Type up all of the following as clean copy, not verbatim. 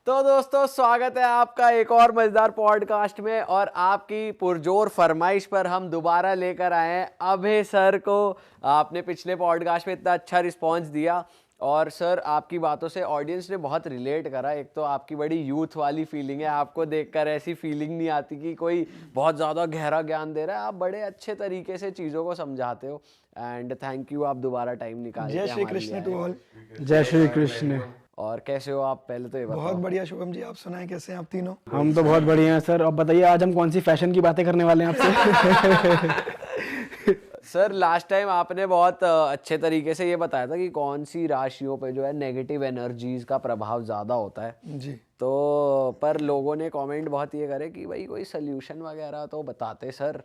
तो दोस्तों स्वागत है आपका एक और मजेदार पॉडकास्ट में। और आपकी पुरजोर फरमाइश पर हम दोबारा लेकर आए हैं अभय सर को। आपने पिछले पॉडकास्ट में इतना अच्छा रिस्पांस दिया और सर आपकी बातों से ऑडियंस ने बहुत रिलेट करा। एक तो आपकी बड़ी यूथ वाली फीलिंग है, आपको देखकर ऐसी फीलिंग नहीं आती कि कोई बहुत ज़्यादा गहरा ज्ञान दे रहा है। आप बड़े अच्छे तरीके से चीज़ों को समझाते हो एंड थैंक यू, आप दोबारा टाइम निकाल के जय श्री हमारे लिए कृष्ण आए। To all. जय श्री कृष्ण। और कैसे हो आप, पहले तो ये बहुत बताओ। बढ़िया शुभम जी, आप सुनाएं कैसे हैं आप तीनों? हम तो बहुत बढ़िया हैं सर। अब बताइए आज हम कौन सी फैशन की बातें करने वाले हैं आपसे। सर लास्ट टाइम आपने बहुत अच्छे तरीके से ये बताया था कि कौन सी राशियों पे जो है नेगेटिव एनर्जीज का प्रभाव ज़्यादा होता है जी। तो पर लोगों ने कमेंट बहुत ये करे कि भाई कोई सोल्यूशन वगैरह तो बताते सर।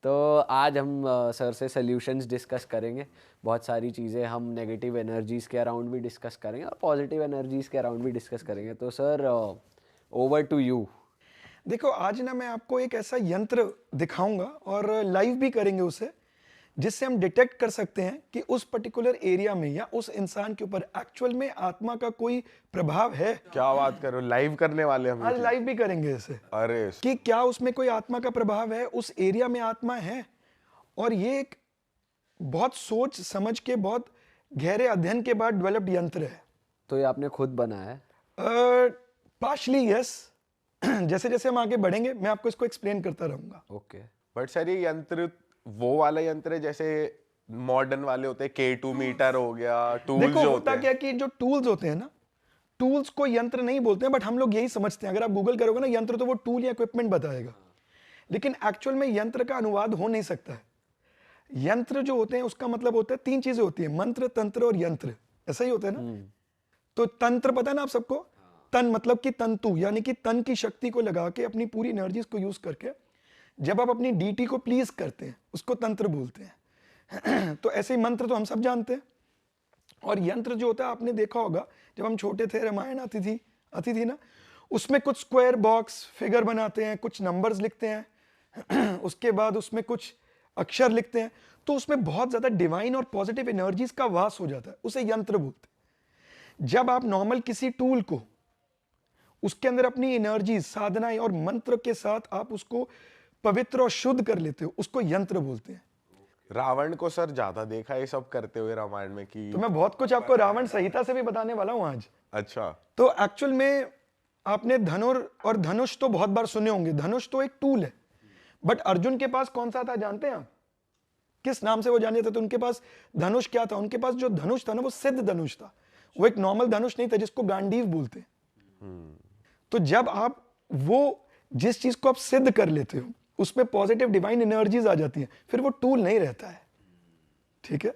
तो आज हम सर से सोल्यूशंस डिस्कस करेंगे। बहुत सारी चीज़ें हम नेगेटिव एनर्जीज़ के अराउंड भी डिस्कस करेंगे और पॉजिटिव एनर्जीज़ के अराउंड भी डिस्कस करेंगे। तो सर ओवर टू यू। देखो आज ना मैं आपको एक ऐसा यंत्र दिखाऊंगा और लाइव भी करेंगे उसे, जिससे हम डिटेक्ट कर सकते हैं कि उस पर्टिकुलर एरिया में या उस इंसान के ऊपर एक्चुअल में आत्मा का कोई प्रभाव है। क्या बात कर रहे हो, लाइव करने वाले हम? आज लाइव भी करेंगे इसे अरे कि क्या उसमें कोई आत्मा का प्रभाव है, उस एरिया में आत्मा है। और ये एक बहुत सोच समझ के बहुत गहरे अध्ययन के बाद डेवलप्ड यंत्र है। तो ये आपने खुद बनाया है? Partially yes. जैसे जैसे हम आगे बढ़ेंगे मैं आपको इसको एक्सप्लेन करता रहूंगा। ओके। बट सर ये यंत्र वो वाला यंत्र है जैसे मॉडर्न वाले होते हैं, K2 मीटर हो गया, टूल्स देखो जो होता होते हैं। क्या कि जो टूल्स होते हैं ना, टूल्स को यंत्र नहीं बोलते हैं, बट हम लोग यही समझते हैं। अगर आप गूगल करोगे ना यंत्र, तो वो टूल या इक्विपमेंट बताएगा, लेकिन एक्चुअल में यंत्र का अनुवाद हो नहीं सकता है। यंत्र जो होते हैं उसका मतलब होता है तीन चीजें होती है, मंत्र, तंत्र और यंत्र। ऐसा ही होता है ना। तो तंत्र पता है ना आप सबको, तन मतलब कि तंतु, यानी कि तन की शक्ति को लगा के अपनी पूरी एनर्जीज को यूज करके जब आप अपनी डीटी को प्लीज करते हैं उसको तंत्र बोलते हैं। तो ऐसे ही मंत्र तो हम सब जानते हैं। और यंत्र जो होता है आपने देखा होगा, जब हम छोटे थे रामायण आती थी ना, उसमें कुछ स्क्वायर बॉक्स फिगर बनाते हैं, कुछ नंबर्स लिखते हैं, उसके बाद उसमें कुछ अक्षर लिखते हैं, तो उसमें बहुत ज्यादा डिवाइन और पॉजिटिव एनर्जीज का वास हो जाता है, उसे यंत्र बोलते हैं। जब आप नॉर्मल किसी टूल को उसके अंदर अपनी एनर्जी, साधनाएं और मंत्र के साथ आप उसको पवित्र और शुद्ध कर लेते हो, उसको यंत्र बोलते हैं। रावण को सर ज्यादा देखा ये सब करते हुए रामायण में कि तो मैं बहुत कुछ आपको रावण संहिता से भी बताने वाला हूं आज। अच्छा। तो एक्चुअल में आपने धनुर और धनुष तो बहुत बार सुने होंगे। धनुष तो एक टूल है, बट अर्जुन के पास कौन सा था जानते हैं आप? किस नाम से वो जाने थे? तो उनके पास धनुष क्या था? उनके पास जो धनुष था ना, वो सिद्ध धनुष था। वो एक नॉर्मल धनुष नहीं था जिसको गांडीव बोलते हैं। तो जब आप वो जिस चीज को आप सिद्ध कर लेते हो उसमें पॉजिटिव डिवाइन एनर्जीज आ जाती हैं, फिर वो टूल नहीं रहता है। ठीक है।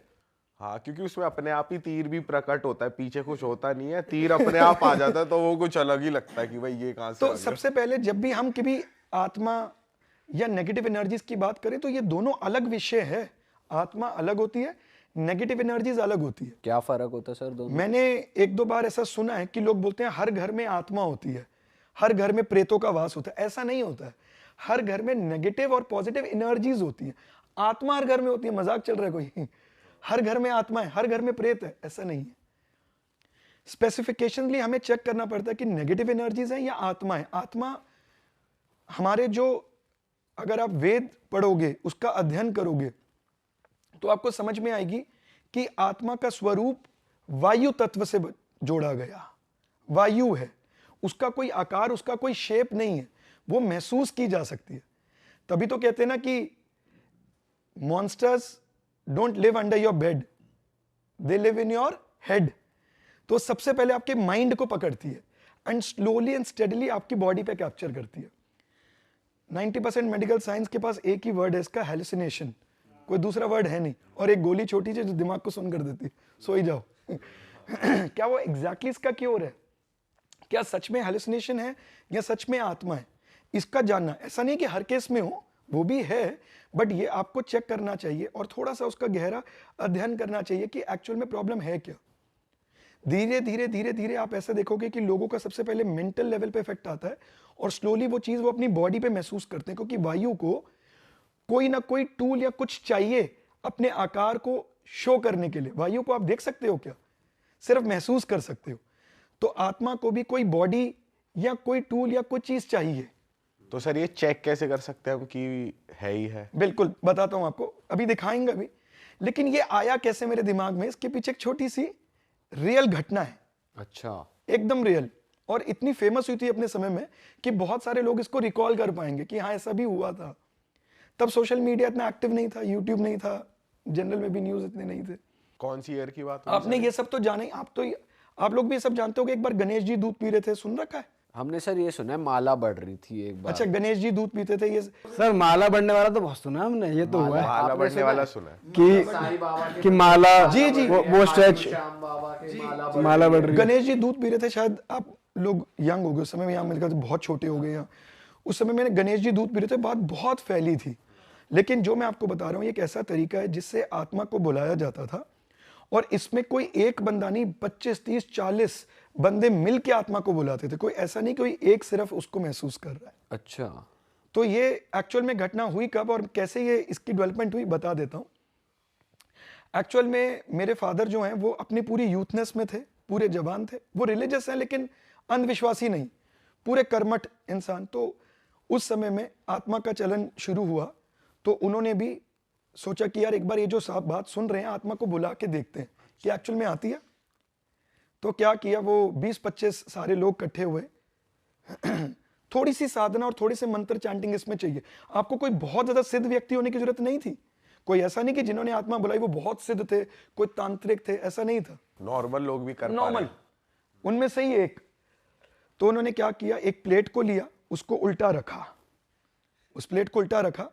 हाँ, क्योंकि उसमें अपने आप ही तीर भी प्रकट होता है, पीछे कुछ होता नहीं है, तीर अपने आप आ जाता है, तो वो कुछ अलग ही लगता है कि भाई ये कहां से आ तो गया। सबसे पहले जब भी हम कभी आत्मा या नेगेटिव एनर्जीज की बात करें तो ये दोनों अलग विषय है। आत्मा अलग होती है, नेगेटिव एनर्जीज अलग होती है। क्या फर्क होता है सर दोनों? मैंने एक दो बार ऐसा सुना है कि लोग बोलते हैं हर घर में आत्मा होती है, हर घर में प्रेतों का वास होता है। ऐसा नहीं होता है। हर घर में नेगेटिव और पॉजिटिव एनर्जीज होती है। आत्मा हर घर में होती है, मजाक चल रहा है कोई? हर घर में आत्मा है, हर घर में प्रेत है, ऐसा नहीं है। स्पेसिफिकेशनली हमें चेक करना पड़ता है कि नेगेटिव एनर्जीज है या आत्मा है। आत्मा हमारे जो, अगर आप वेद पढ़ोगे, उसका अध्ययन करोगे, तो आपको समझ में आएगी कि आत्मा का स्वरूप वायु तत्व से जोड़ा गया। वायु है, उसका कोई आकार, उसका कोई शेप नहीं है, वो महसूस की जा सकती है। तभी तो कहते हैं ना कि monsters don't live under your bed, they live in your head. तो सबसे पहले आपके माइंड को पकड़ती है एंड स्लोली एंड स्टेडली आपकी बॉडी पे कैप्चर करती है। 90% मेडिकल साइंस के पास एक ही वर्ड है इसका, हेलुसिनेशन। कोई दूसरा वर्ड है नहीं। और एक गोली छोटी सी जो दिमाग को सुन कर देती है, सो ही जाओ। क्या वो एग्जैक्टली इसका क्योर है? क्या सच में हेलुसिनेशन है या सच में आत्मा है? इसका जानना, ऐसा नहीं कि हर केस में हो, वो भी है, बट ये आपको चेक करना चाहिए और थोड़ा सा उसका गहरा अध्ययन करना चाहिए कि एक्चुअल में प्रॉब्लम है क्या। धीरे धीरे धीरे धीरे आप ऐसा देखोगे कि लोगों का सबसे पहले मेंटल लेवल पे इफेक्ट आता है और स्लोली वो चीज वो अपनी बॉडी पे महसूस करते हैं, क्योंकि वायु को कोई ना कोई टूल या कुछ चाहिए अपने आकार को शो करने के लिए। वायु को आप देख सकते हो क्या? सिर्फ महसूस कर सकते हो। तो आत्मा को भी कोई बॉडी या कोई टूल या कोई चीज चाहिए। तो सर ये चेक कैसे कर सकते हैं हम कि है ही है? बिल्कुल बताता हूं आपको, अभी दिखाएंगे अभी। लेकिन ये आया कैसे मेरे दिमाग में, इसके पीछे एक छोटी सी रियल घटना है, अच्छा, एकदम रियल, और इतनी फेमस हुई थी अपने समय में कि बहुत सारे लोग इसको रिकॉल कर पाएंगे कि हाँ ऐसा भी हुआ था। तब सोशल मीडिया इतना एक्टिव नहीं था, यूट्यूब नहीं था, जनरल में भी न्यूज इतने नहीं थे। कौन सी ईयर की बात हुई आपने सर? ये सब तो जाना ही, आप लोग भी ये सब जानते हो कि एक बार गणेश जी दूध पी रहे थे, सुन रखा है? हमने सर ये सुना है माला बढ़ रही थी एक बार। अच्छा, गणेश जी दूध पीते थे, ये सर माला बढ़ने वाला तो बहुत सुना हमने, ये तो हुआ है माला आपने बढ़ने सुना वाला है? सुना है। कि बाबा के कि माला, जी, जी। वो स्ट्रेच श्याम बाबा के माला बढ़ रही है। गणेश जी दूध पी रहे थे, शायद आप लोग यंग हो गए उस समय में, यहाँ मेरे ख्याल से बहुत छोटे हो गए यहाँ। उस समय मैंने गणेश जी दूध पी रहे थे, बात बहुत फैली थी। लेकिन जो मैं आपको बता रहा हूँ ये एक ऐसा तरीका है जिससे आत्मा को बुलाया जाता था, और इसमें कोई एक बंदा नहीं, 25, 30, 40 बंदे मिल के आत्मा को बुलाते थे। कोई ऐसा नहीं कोई एक सिर्फ उसको महसूस कर रहा है। अच्छा, तो ये एक्चुअल में घटना हुई कब और कैसे ये इसकी डेवलपमेंट हुई बता देता हूँ। एक्चुअल में मेरे फादर जो हैं वो अपनी पूरी यूथनेस में थे, पूरे जवान थे, वो रिलीजियस हैं लेकिन अंधविश्वासी नहीं, पूरे कर्मठ इंसान। तो उस समय में आत्मा का चलन शुरू हुआ, तो उन्होंने भी सोचा कि यार एक बार ये जो साहब बात सुन रहे हैं, आत्मा को बुला के देखते हैं कि एक्चुअल में आती है। तो क्या किया, वो 20-25 सारे लोग इकट्ठे हुए। थोड़ी सी साधना और थोड़ी सी मंत्र चैंटिंग इसमें चाहिए। आपको कोई बहुत ज्यादा सिद्ध व्यक्ति होने की जरूरत नहीं थी। कोई ऐसा नहीं कि जिन्होंने आत्मा बुलाई वो बहुत सिद्ध थे, कोई तांत्रिक थे, ऐसा नहीं था। नॉर्मल लोग भी कर पा रहे नॉर्मल, हैं। उनमें से ही एक। तो उन्होंने क्या किया, एक प्लेट को लिया, उसको उल्टा रखा, उस प्लेट को उल्टा रखा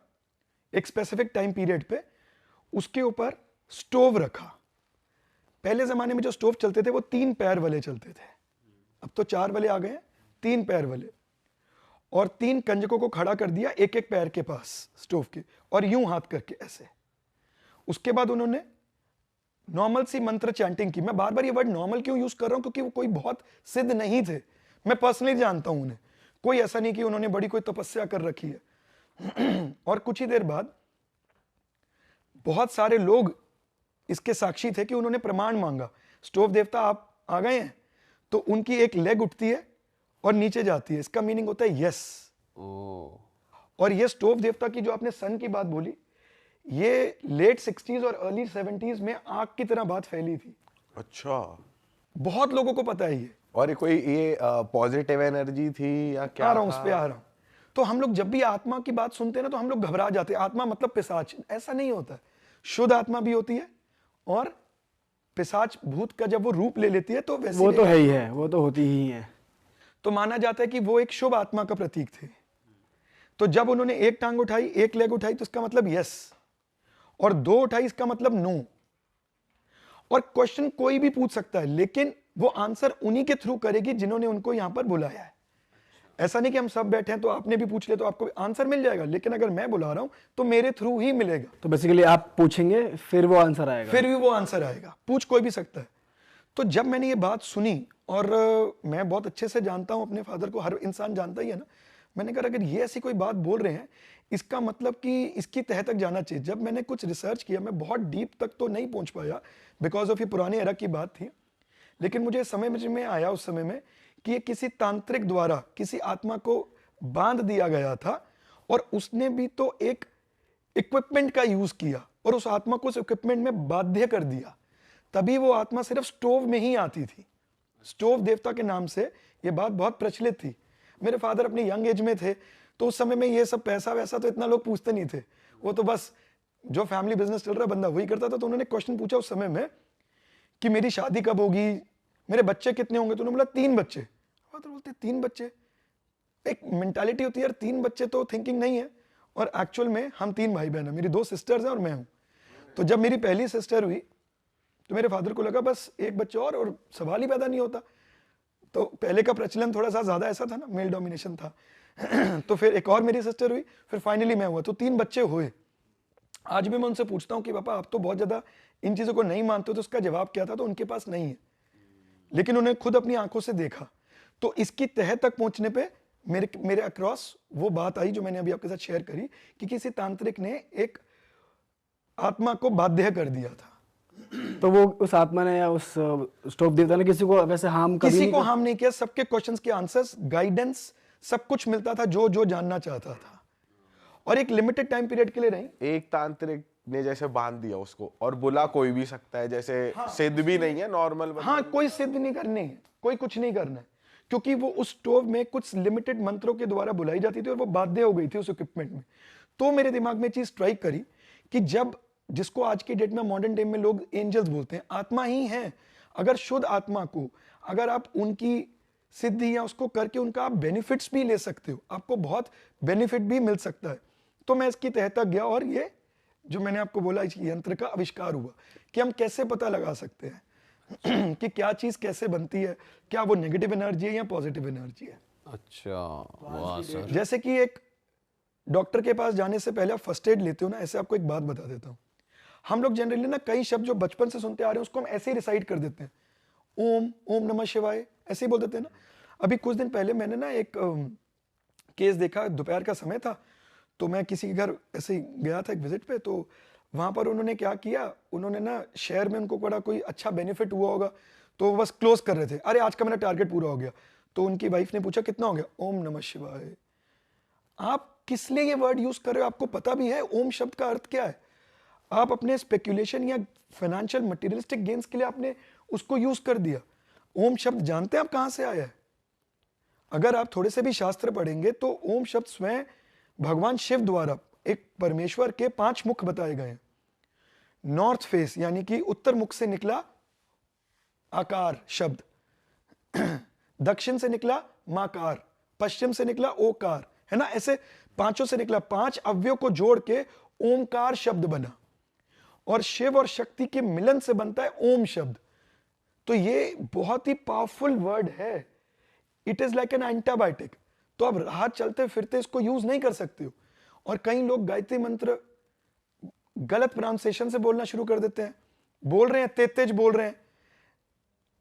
एक स्पेसिफिक टाइम पीरियड पे, उसके ऊपर स्टोव रखा। पहले जमाने में जो स्टोव चलते थे वो 3 पैर वाले चलते थे, अब तो 4 वाले आ गए हैं, 3 पैर वाले। और 3 कंजकों को खड़ा कर दिया एक एक पैर के पास स्टोव के, और यूं हाथ करके ऐसे। उसके बाद उन्होंने नॉर्मल सी मंत्र चैंटिंग की। मैं बार बार ये वर्ड नॉर्मल क्यों यूज कर रहा हूं, क्योंकि वो कोई बहुत सिद्ध नहीं थे, मैं पर्सनली जानता हूं उन्हें। कोई ऐसा नहीं कि उन्होंने बड़ी कोई तपस्या कर रखी है। और कुछ ही देर बाद बहुत सारे लोग इसके साक्षी थे कि उन्होंने प्रमाण मांगा, स्टोव देवता आप आ गए हैं। तो उनकी एक लेग उठती है और नीचे जाती है, इसका मीनिंग होता है यस। और ये स्टोव देवता की जो आपने सन की बात बोली, ये लेट 60s और अर्ली 70s में आग की तरह बात फैली थी। अच्छा, बहुत लोगों को पता है ये। और ये पॉजिटिव एनर्जी थी या क्या आ रहा हूं, था? उस पे आ रहा हूं। तो हम लोग जब भी आत्मा की बात सुनते हैं ना, तो हम लोग घबरा जाते हैं। आत्मा मतलब पिशाच, ऐसा नहीं होता है। शुद्ध आत्मा भी होती है, और पिशाच भूत का जब वो रूप ले लेती है तो वैसे वो तो है ही है, वो तो होती ही है। तो माना जाता है कि वो एक शुभ आत्मा का प्रतीक थे। तो जब उन्होंने एक टांग उठाई, एक लेग उठाई, तो इसका मतलब यस, और 2 उठाई इसका मतलब नो। और क्वेश्चन कोई भी पूछ सकता है, लेकिन वो आंसर उन्हीं के थ्रू करेगी जिन्होंने उनको यहां पर बुलाया है। ऐसा नहीं कि हम सब बैठे हैं तो आपने भी पूछ लिया तो आपको आंसर मिल जाएगा, लेकिन अगर मैं बुला रहा हूं तो मेरे थ्रू ही मिलेगा। तो बेसिकली आप पूछेंगे फिर वो आंसर आएगा। फिर भी वो आंसर आएगा, पूछ कोई भी सकता है। तो जब मैंने ये बात सुनी, और मैं बहुत अच्छे से जानता हूं अपने फादर को, हर इंसान जानता ही है ना, मैंने कहा अगर ये ऐसी कोई बात बोल रहे हैं, इसका मतलब कि इसकी तह तक जाना चाहिए। जब मैंने कुछ रिसर्च किया, मैं बहुत डीप तक तो नहीं पहुंच पाया बिकॉज ऑफ ये पुरानी एरा की बात थी, लेकिन मुझे समझ में आया उस समय में कि ये किसी तांत्रिक द्वारा किसी आत्मा को बांध दिया गया था, और उसने भी तो एक इक्विपमेंट का यूज किया और उस आत्मा को उस इक्विपमेंट में बाध्य कर दिया। तभी वो आत्मा सिर्फ स्टोव में ही आती थी। स्टोव देवता के नाम से ये बात बहुत प्रचलित थी। मेरे फादर अपने यंग एज में थे, तो उस समय में ये सब पैसा वैसा तो इतना लोग पूछते नहीं थे। वो तो बस जो फैमिली बिजनेस चल रहा बंदा वही करता था। तो उन्होंने क्वेश्चन पूछा उस समय में कि मेरी शादी कब होगी, मेरे बच्चे कितने होंगे। तो उन्होंने बोला 3 बच्चे। फादर बोलते 3 बच्चे, एक मेंटालिटी होती है यार 3 बच्चे तो थिंकिंग नहीं है। और एक्चुअल में हम 3 भाई बहन हैं, मेरी 2 सिस्टर्स हैं और मैं हूं। तो जब मेरी पहली सिस्टर हुई तो मेरे फादर को लगा बस एक बच्चा और सवाल ही पैदा नहीं होता। तो पहले का प्रचलन थोड़ा सा ज्यादा ऐसा था ना, मेल डोमिनेशन था। तो फिर एक और मेरी सिस्टर हुई, फिर फाइनली मैं हुआ, तो 3 बच्चे हुए। आज भी मैं उनसे पूछता हूँ कि पापा आप तो बहुत ज्यादा इन चीजों को नहीं मानते हो, तो उसका जवाब क्या था, तो उनके पास नहीं है, लेकिन उन्हें खुद अपनी आंखों से देखा। तो इसकी तह तक पहुंचने पे मेरे अक्रॉस वो बात आई जो मैंने अभी आपके साथ शेयर करी कि किसी तांत्रिक ने एक आत्मा को बाध्य कर दिया था। तो वो उस आत्मा ने या उस स्टोव देवता ने किसी को वैसे हार्म कभी किसी नहीं को हार्म नहीं किया, सबके क्वेश्चंस के आंसर्स, गाइडेंस, सब कुछ मिलता था जो जो जानना चाहता था, और एक लिमिटेड टाइम पीरियड के लिए रही। एक तांत्रिक ने जैसे बांध दिया उसको और बुला कोई भी सकता है, जैसे सिद्ध भी नहीं है नॉर्मल। हाँ, कोई सिद्ध नहीं करनी है, कोई कुछ नहीं करना है, क्योंकि वो उस स्टोव में कुछ लिमिटेड मंत्रों के द्वारा बुलाई जाती थी और वो बाध्य हो गई थी उस इक्विपमेंट में। तो मेरे दिमाग में चीज स्ट्राइक करी कि जब, जिसको आज की डेट में मॉडर्न टाइम में लोग एंजल्स बोलते हैं, आत्मा ही है, अगर शुद्ध आत्मा को अगर आप उनकी सिद्धि या उसको करके उनका आप बेनिफिट्स भी ले सकते हो, आपको बहुत बेनिफिट भी मिल सकता है। तो मैं इसकी तह तक गया और ये जो मैंने आपको बोला, इस यंत्र का आविष्कार हुआ कि हम कैसे पता लगा सकते हैं कि क्या चीज कैसे बनती है, क्या वो नेगेटिव एनर्जी है या पॉजिटिव एनर्जी है। अच्छा, वाह सर। जैसे कि एक डॉक्टर के पास जाने से पहले आप फर्स्ट एड लेते हो ना, ऐसे आपको एक बात बता देता हूँ। हम लोग जनरली ना कई शब्द जो बचपन से सुनते आ रहे हैं उसको हम ऐसे ही रिसाइट कर देते हैं, ओम ओम नमः शिवाय ऐसे ही बोल देते हैं ना। अभी कुछ दिन पहले मैंने ना एक केस देखा, दोपहर का समय था, तो मैं किसी के घर ऐसे ही गया था एक विजिट पे, तो वहां पर उन्होंने क्या किया, उन्होंने ना शेयर में उनको बड़ा कोई अच्छा बेनिफिट हुआ होगा, तो वो बस क्लोज कर रहे थे, अरे आज का मेरा टारगेट पूरा हो गया। तो उनकी वाइफ ने पूछा कितना हो गया, ओम नमः शिवाय। आप किस लिए ये वर्ड यूज कर रहे हो, आपको पता भी है ओम शब्द का अर्थ क्या है? आप अपने स्पेक्यूलेशन या फाइनेंशियल मटेरियलिस्टिक गेन्स के लिए आपने उसको यूज कर दिया। ओम शब्द जानते हैं आप कहां से आया है? अगर आप थोड़े से भी शास्त्र पढ़ेंगे तो ओम शब्द स्वयं भगवान शिव द्वारा एक परमेश्वर के 5 मुख बताए गए हैं। नॉर्थ फेस यानी कि उत्तर मुख से निकला आकार शब्द, दक्षिण से निकला माकार, पश्चिम से निकला ओकार, है ना, ऐसे 5 से निकला, 5 अवयव को जोड़ के ओमकार शब्द बना, और शिव और शक्ति के मिलन से बनता है ओम शब्द। तो ये बहुत ही पावरफुल वर्ड है, it is like an antibiotic. तो आप राह चलते फिरते इसको यूज नहीं कर सकते हो। और कई लोग गायत्री मंत्र गलत प्रोनाउंसिएशन से बोलना शुरू कर देते हैं, बोल रहे हैं तेज बोल रहे हैं,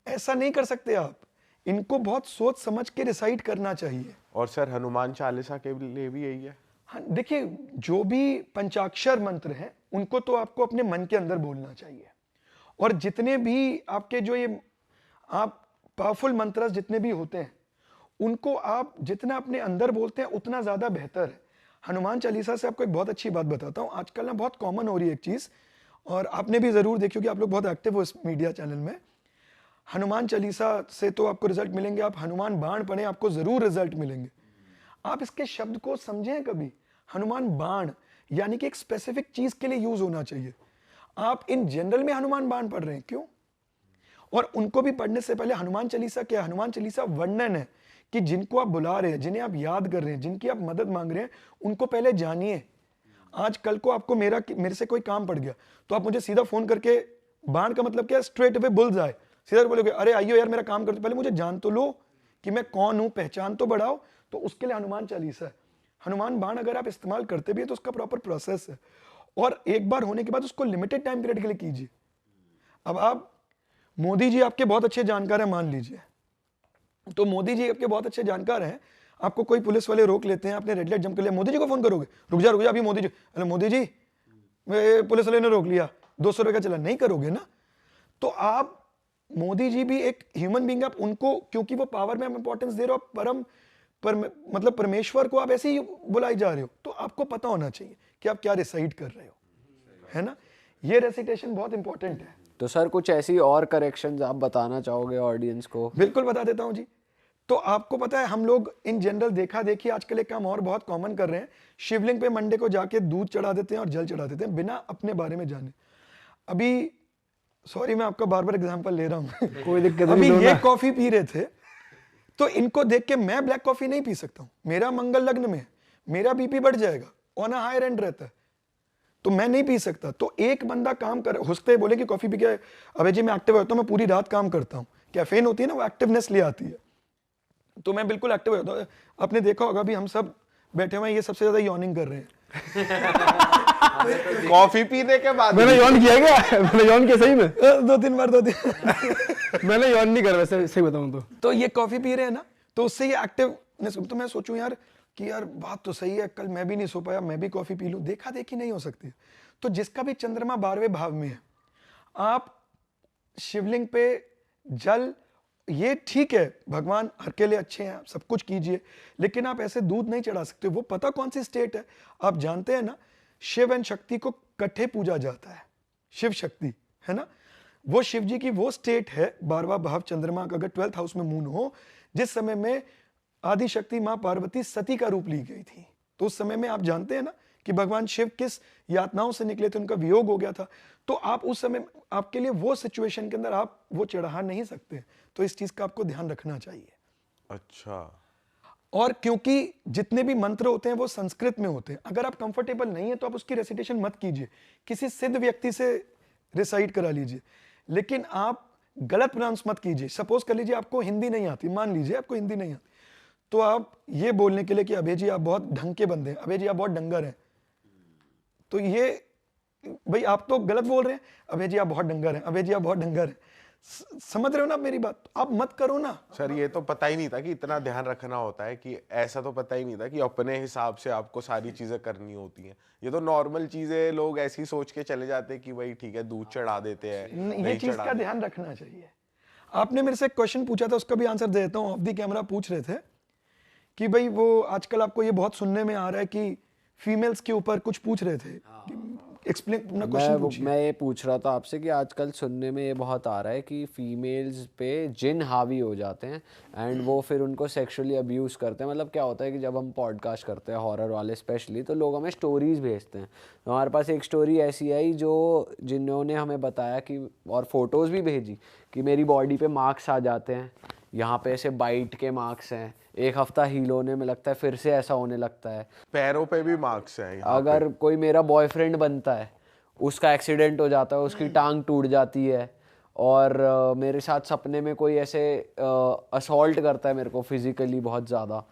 ऐसा नहीं कर सकते आप, इनको बहुत सोच समझ के रिसाइट करना चाहिए। और सर हनुमान चालीसा के लिए भी यही है? हाँ, देखिए जो भी पंचाक्षर मंत्र हैं उनको तो आपको अपने मन के अंदर बोलना चाहिए, और जितने भी आपके जो ये आप पावरफुल मंत्र जितने भी होते हैं उनको आप जितना अपने अंदर बोलते हैं उतना ज्यादा बेहतर है। हनुमान चालीसा से आपको एक बहुत अच्छी बात बताता हूँ, आजकल ना बहुत कॉमन हो रही है एक चीज, और आपने भी जरूर देखी होगी, आप लोग बहुत एक्टिव हो इस मीडिया चैनल में। हनुमान चालीसा से तो आपको रिजल्ट मिलेंगे, आप हनुमान बाण पढ़े आपको जरूर रिजल्ट मिलेंगे। आप इसके शब्द को समझें कभी, हनुमान बाण यानी कि एक स्पेसिफिक चीज के लिए यूज होना चाहिए। आप इन जनरल में हनुमान बाण पढ़ रहे हैं, क्यों? और उनको भी पढ़ने से पहले हनुमान चालीसा क्या है? हनुमान चालीसा वर्णन है कि जिनको आप बुला रहे हैं, जिन्हें आप याद कर रहे हैं, जिनकी आप मदद मांग रहे हैं, उनको पहले जानिए। आज कल को आपको मेरे से कोई काम पड़ गया तो आप मुझे सीधा फोन करके, बाण का मतलब क्या है, स्ट्रेट अवे बुल्स आए, सीधा बोलोगे अरे आइयो यार मेरा काम करते, पहले मुझे जान तो लो कि मैं कौन हूं, पहचान तो बढ़ाओ। तो उसके लिए हनुमान चालीसा है। हनुमान बाण अगर आप इस्तेमाल करते भी है तो उसका प्रॉपर प्रोसेस है, और एक बार होने के बाद उसको लिमिटेड टाइम पीरियड के लिए कीजिए। अब आप, मोदी जी आपके बहुत अच्छे जानकार हैं मान लीजिए, तो मोदी जी आपके बहुत अच्छे जानकार हैं, आपको कोई पुलिस वाले रोक लेते हैं, आपने रेड लाइट जंप कर लिया, मोदी जी को फोन करोगे, रुक जा अभी मोदी जी, अरे मोदी जी पुलिस वाले ने रोक लिया, 200 रुपए का चला, नहीं करोगे ना। तो आप, मोदी जी भी एक ह्यूमन बीइंग, आप उनको, क्योंकि वो पावर में इंपॉर्टेंस दे रहे हो, मतलब परमेश्वर को आप ऐसे ही बुलाई जा रहे हो, तो आपको पता होना चाहिए कि आप क्या रिसाइट कर रहे हो, है ना। ये रेसिटेशन बहुत इंपॉर्टेंट है। तो सर कुछ ऐसी और करेक्शंस आप बताना चाहोगे ऑडियंस को? बिल्कुल बता देता हूं जी। तो आपको पता है हम लोग इन जनरल देखा देखी आजकल एक काम और बहुत कॉमन कर रहे हैं, शिवलिंग पे मंडे को जाके दूध चढ़ा देते हैं और जल चढ़ा देते हैं बिना अपने बारे में जाने। अभी सॉरी मैं आपका बार बार एग्जांपल ले रहा हूं कोई दिक्कत अभी नहीं, ये कॉफी पी रहे थे, तो इनको देख के मैं ब्लैक कॉफी नहीं पी सकता हूं, मेरा मंगल लग्न में मेरा बीपी बढ़ जाएगा, ऑन अ हायर एंड रहता है, तो मैं नहीं पी सकता। तो एक बंदा काम कर हंसते बोले कि कॉफी पी के, अबे जी मैं एक्टिव होता हूं, मैं पूरी रात काम करता हूं, कैफीन होती है ना वो एक्टिवनेस ले आती है, तो मैं बिल्कुल एक्टिव होता हूं। आपने देखा होगा, अभी हम सब बैठे हुए हैं, ये सबसे ज्यादा यॉर्निंग कर रहे हैं कॉफी पीने के बाद मैंने यॉन किया क्या? मैंने यॉन किया सही में? 2-3 बार 2-3 मैंने यॉन नहीं कर, वैसे सही बताऊं तो ये कॉफी पी रहे हैं ना, तो उससे ये एक्टिवनेस, तो मैं सोचूं यार कि यार बात तो सही है, कल मैं भी नहीं सो पाया, मैं भी कॉफी पी लूं, देखा देखी नहीं हो सकती। तो जिसका भी चंद्रमा 12वें भाव में है, आप शिवलिंग पे जल, ये ठीक है, भगवान हर के लिए अच्छे हैं, आप सब कुछ कीजिए, लेकिन आप ऐसे दूध नहीं चढ़ा सकते। वो पता कौन सी स्टेट है, आप जानते हैं ना, शिव एंड शक्ति को इकट्ठे पूजा जाता है, शिव शक्ति, है ना। वो शिव जी की वो स्टेट है, 12वां भाव चंद्रमा का अगर 12th हाउस में मून हो, जिस समय में आदि शक्ति मां पार्वती सती का रूप ली गई थी। तो उस समय में आप जानते हैं ना कि भगवान शिव किस यातनाओं से निकले थे, उनका वियोग हो गया था। तो आप उस समय, आपके लिए वो सिचुएशन के अंदर आप वो चढ़ा नहीं सकते। तो इस चीज का आपको ध्यान रखना चाहिए। अच्छा। और क्योंकि जितने भी मंत्र होते हैं वो संस्कृत में होते हैं, अगर आप कंफर्टेबल नहीं है तो आप उसकी रेसिटेशन मत कीजिए, किसी सिद्ध व्यक्ति से रिसाइट करा लीजिए, लेकिन आप गलत प्रोनाउंस मत कीजिए। सपोज कर लीजिए आपको हिंदी नहीं आती, मान लीजिए आपको हिंदी नहीं आती, तो आप ये बोलने के लिए कि अभय जी आप बहुत ढंग के बंदे हैं, अभय जी आप बहुत डंगर हैं, तो ये भाई आप तो गलत बोल रहे हैं। अभय जी आप बहुत डंगर हैं, अभय जी आप बहुत डंगर हैं, समझ रहे हो ना आप मेरी बात? आप मत करो ना। सर ये तो पता ही नहीं था कि इतना ध्यान रखना होता है, कि ऐसा तो पता ही नहीं था कि अपने हिसाब से आपको सारी चीजें करनी होती हैं। ये तो नॉर्मल चीजें लोग ऐसे ही सोच के चले जाते हैं कि भाई ठीक है दूध चढ़ा देते हैं, ये चीज का ध्यान रखना चाहिए। आपने मेरे से एक क्वेश्चन पूछा था, उसका भी आंसर दे देता हूँ। ऑफ द कैमरा पूछ रहे थे कि भाई वो आजकल आपको ये बहुत सुनने में आ रहा है कि फीमेल्स के ऊपर कुछ पूछ रहे थे, एक्सप्लेन अपना क्वेश्चन पूछिए। मैं ये पूछ रहा था आपसे कि आजकल सुनने में ये बहुत आ रहा है कि फीमेल्स पे जिन हावी हो जाते हैं एंड वो फिर उनको सेक्सुअली अब्यूज़ करते हैं। मतलब क्या होता है कि जब हम पॉडकास्ट करते हैं हॉरर वाले स्पेशली, तो लोग हमें स्टोरीज़ भेजते हैं। तो हमारे पास एक स्टोरी ऐसी आई जो जिन्होंने हमें बताया कि, और फोटोज़ भी भेजी, कि मेरी बॉडी पे मार्क्स आ जाते हैं, यहाँ पे ऐसे बाइट के मार्क्स हैं, एक हफ्ता हील होने में लगता है, फिर से ऐसा होने लगता है। पैरों पे भी मार्क्स हैं यहाँ अगर कोई मेरा बॉयफ्रेंड बनता है, उसका एक्सीडेंट हो जाता है, उसकी टांग टूट जाती है, और मेरे साथ सपने में कोई ऐसे असॉल्ट करता है मेरे को फिजिकली बहुत ज़्यादा,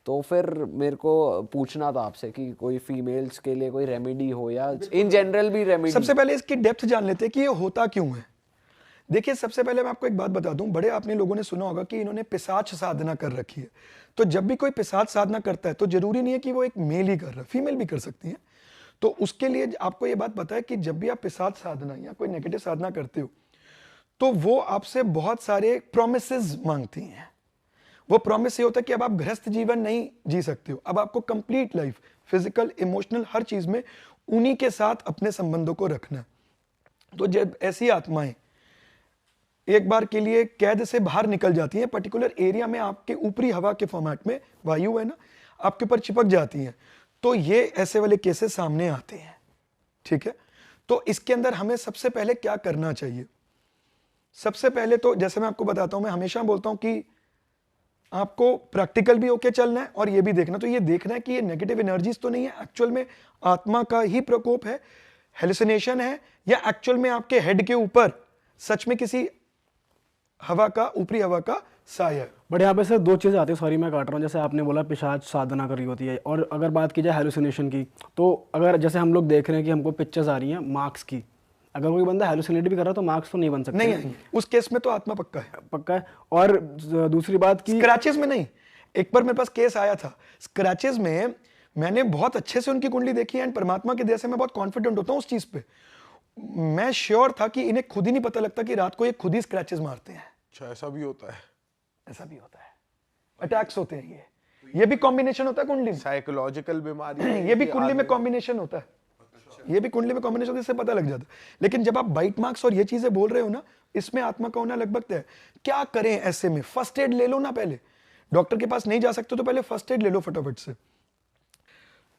तो फिर मेरे को पूछना था आपसे कि कोई फीमेल्स के लिए कोई रेमेडी हो, या इन जनरल भी रेमेडी। सबसे पहले इसकी डेप्थ जान लेते हैं कि ये होता क्यों है। देखिए, सबसे पहले मैं आपको एक बात बता दूं, बड़े आपने लोगों ने सुना होगा कि इन्होंने पिशाच साधना कर रखी है। तो जब भी कोई पिशाच साधना करता है तो जरूरी नहीं है कि वो एक मेल ही कर रहा है, फीमेल भी कर सकती है। तो उसके लिए आपको ये बात पता है कि जब भी आप पिशाच साधना या कोई नेगेटिव साधना करते हो तो वो आपसे बहुत सारे प्रोमिसेस मांगती हैं। वो प्रॉमिस ये होता है कि अब आप गृहस्थ जीवन नहीं जी सकते हो, अब आपको कंप्लीट लाइफ, फिजिकल, इमोशनल, हर चीज में उन्हीं के साथ अपने संबंधों को रखना है। तो जब ऐसी आत्माएं एक बार के लिए कैद से बाहर निकल जाती हैं, पर्टिकुलर एरिया में आपके ऊपरी हवा के फॉर्मेट में वायु है ना, आपके ऊपर चिपक जाती हैं, तो ये ऐसे वाले केसेस सामने आते हैं। ठीक है, तो इसके अंदर हमें सबसे पहले क्या करना चाहिए? सबसे पहले तो जैसे मैं आपको बताता हूं, मैं हमेशा बोलता हूं कि आपको प्रैक्टिकल भी होके चलना है और ये भी देखना, तो ये देखना है कि ये नेगेटिव एनर्जीज तो नहीं है, एक्चुअल में आत्मा का ही प्रकोप है, हेलुसिनेशन है, या एक्चुअल में आपके हेड के ऊपर सच में किसी हवा का, ऊपरी हवा का साया है। बट यहाँ पे सर दो चीज़ें आती है, सॉरी मैं काट रहा हूँ। जैसे आपने बोला पिशाच साधना कर रही होती है, और अगर बात की जाए हेलुसिनेशन की, तो अगर जैसे हम लोग देख रहे हैं कि हमको पिक्चर्स आ रही हैं मार्क्स की, अगर कोई बंदा हेलुसिनेट भी कर रहा है तो मार्क्स तो नहीं बन सकते। नहीं आएंगे, उस केस में तो आत्मा पक्का है। पक्का है। और दूसरी बात की स्क्रैचेस में नहीं, एक बार मेरे पास केस आया था, स्क्रैचेस में मैंने बहुत अच्छे से उनकी कुंडली देखी एंड परमात्मा के दया से मैं बहुत कॉन्फिडेंट होता हूँ उस चीज पे। मैं श्योर था कि इन्हें खुद ही नहीं पता लगता कि रात को ये खुद ही स्क्रैचेस मारते हैं। अच्छा, ऐसा भी होता है? ऐसा भी होता है, अटैक्स होते हैं। ये भी कॉम्बिनेशन होता है कुंडली में, साइकोलॉजिकल बीमारी है ये भी कुंडली में कॉम्बिनेशन होता है, ये भी कुंडली में कॉम्बिनेशन होता है, इससे पता लग जाता है। लेकिन जब आप बाइट मार्क्स और ये चीजें बोल रहे हो ना, इसमें आत्मा का होना लगभग तय है। क्या करें ऐसे में? फर्स्ट एड ले लो ना पहले। डॉक्टर के पास नहीं जा सकते तो पहले फर्स्ट एड ले लो फटाफट से।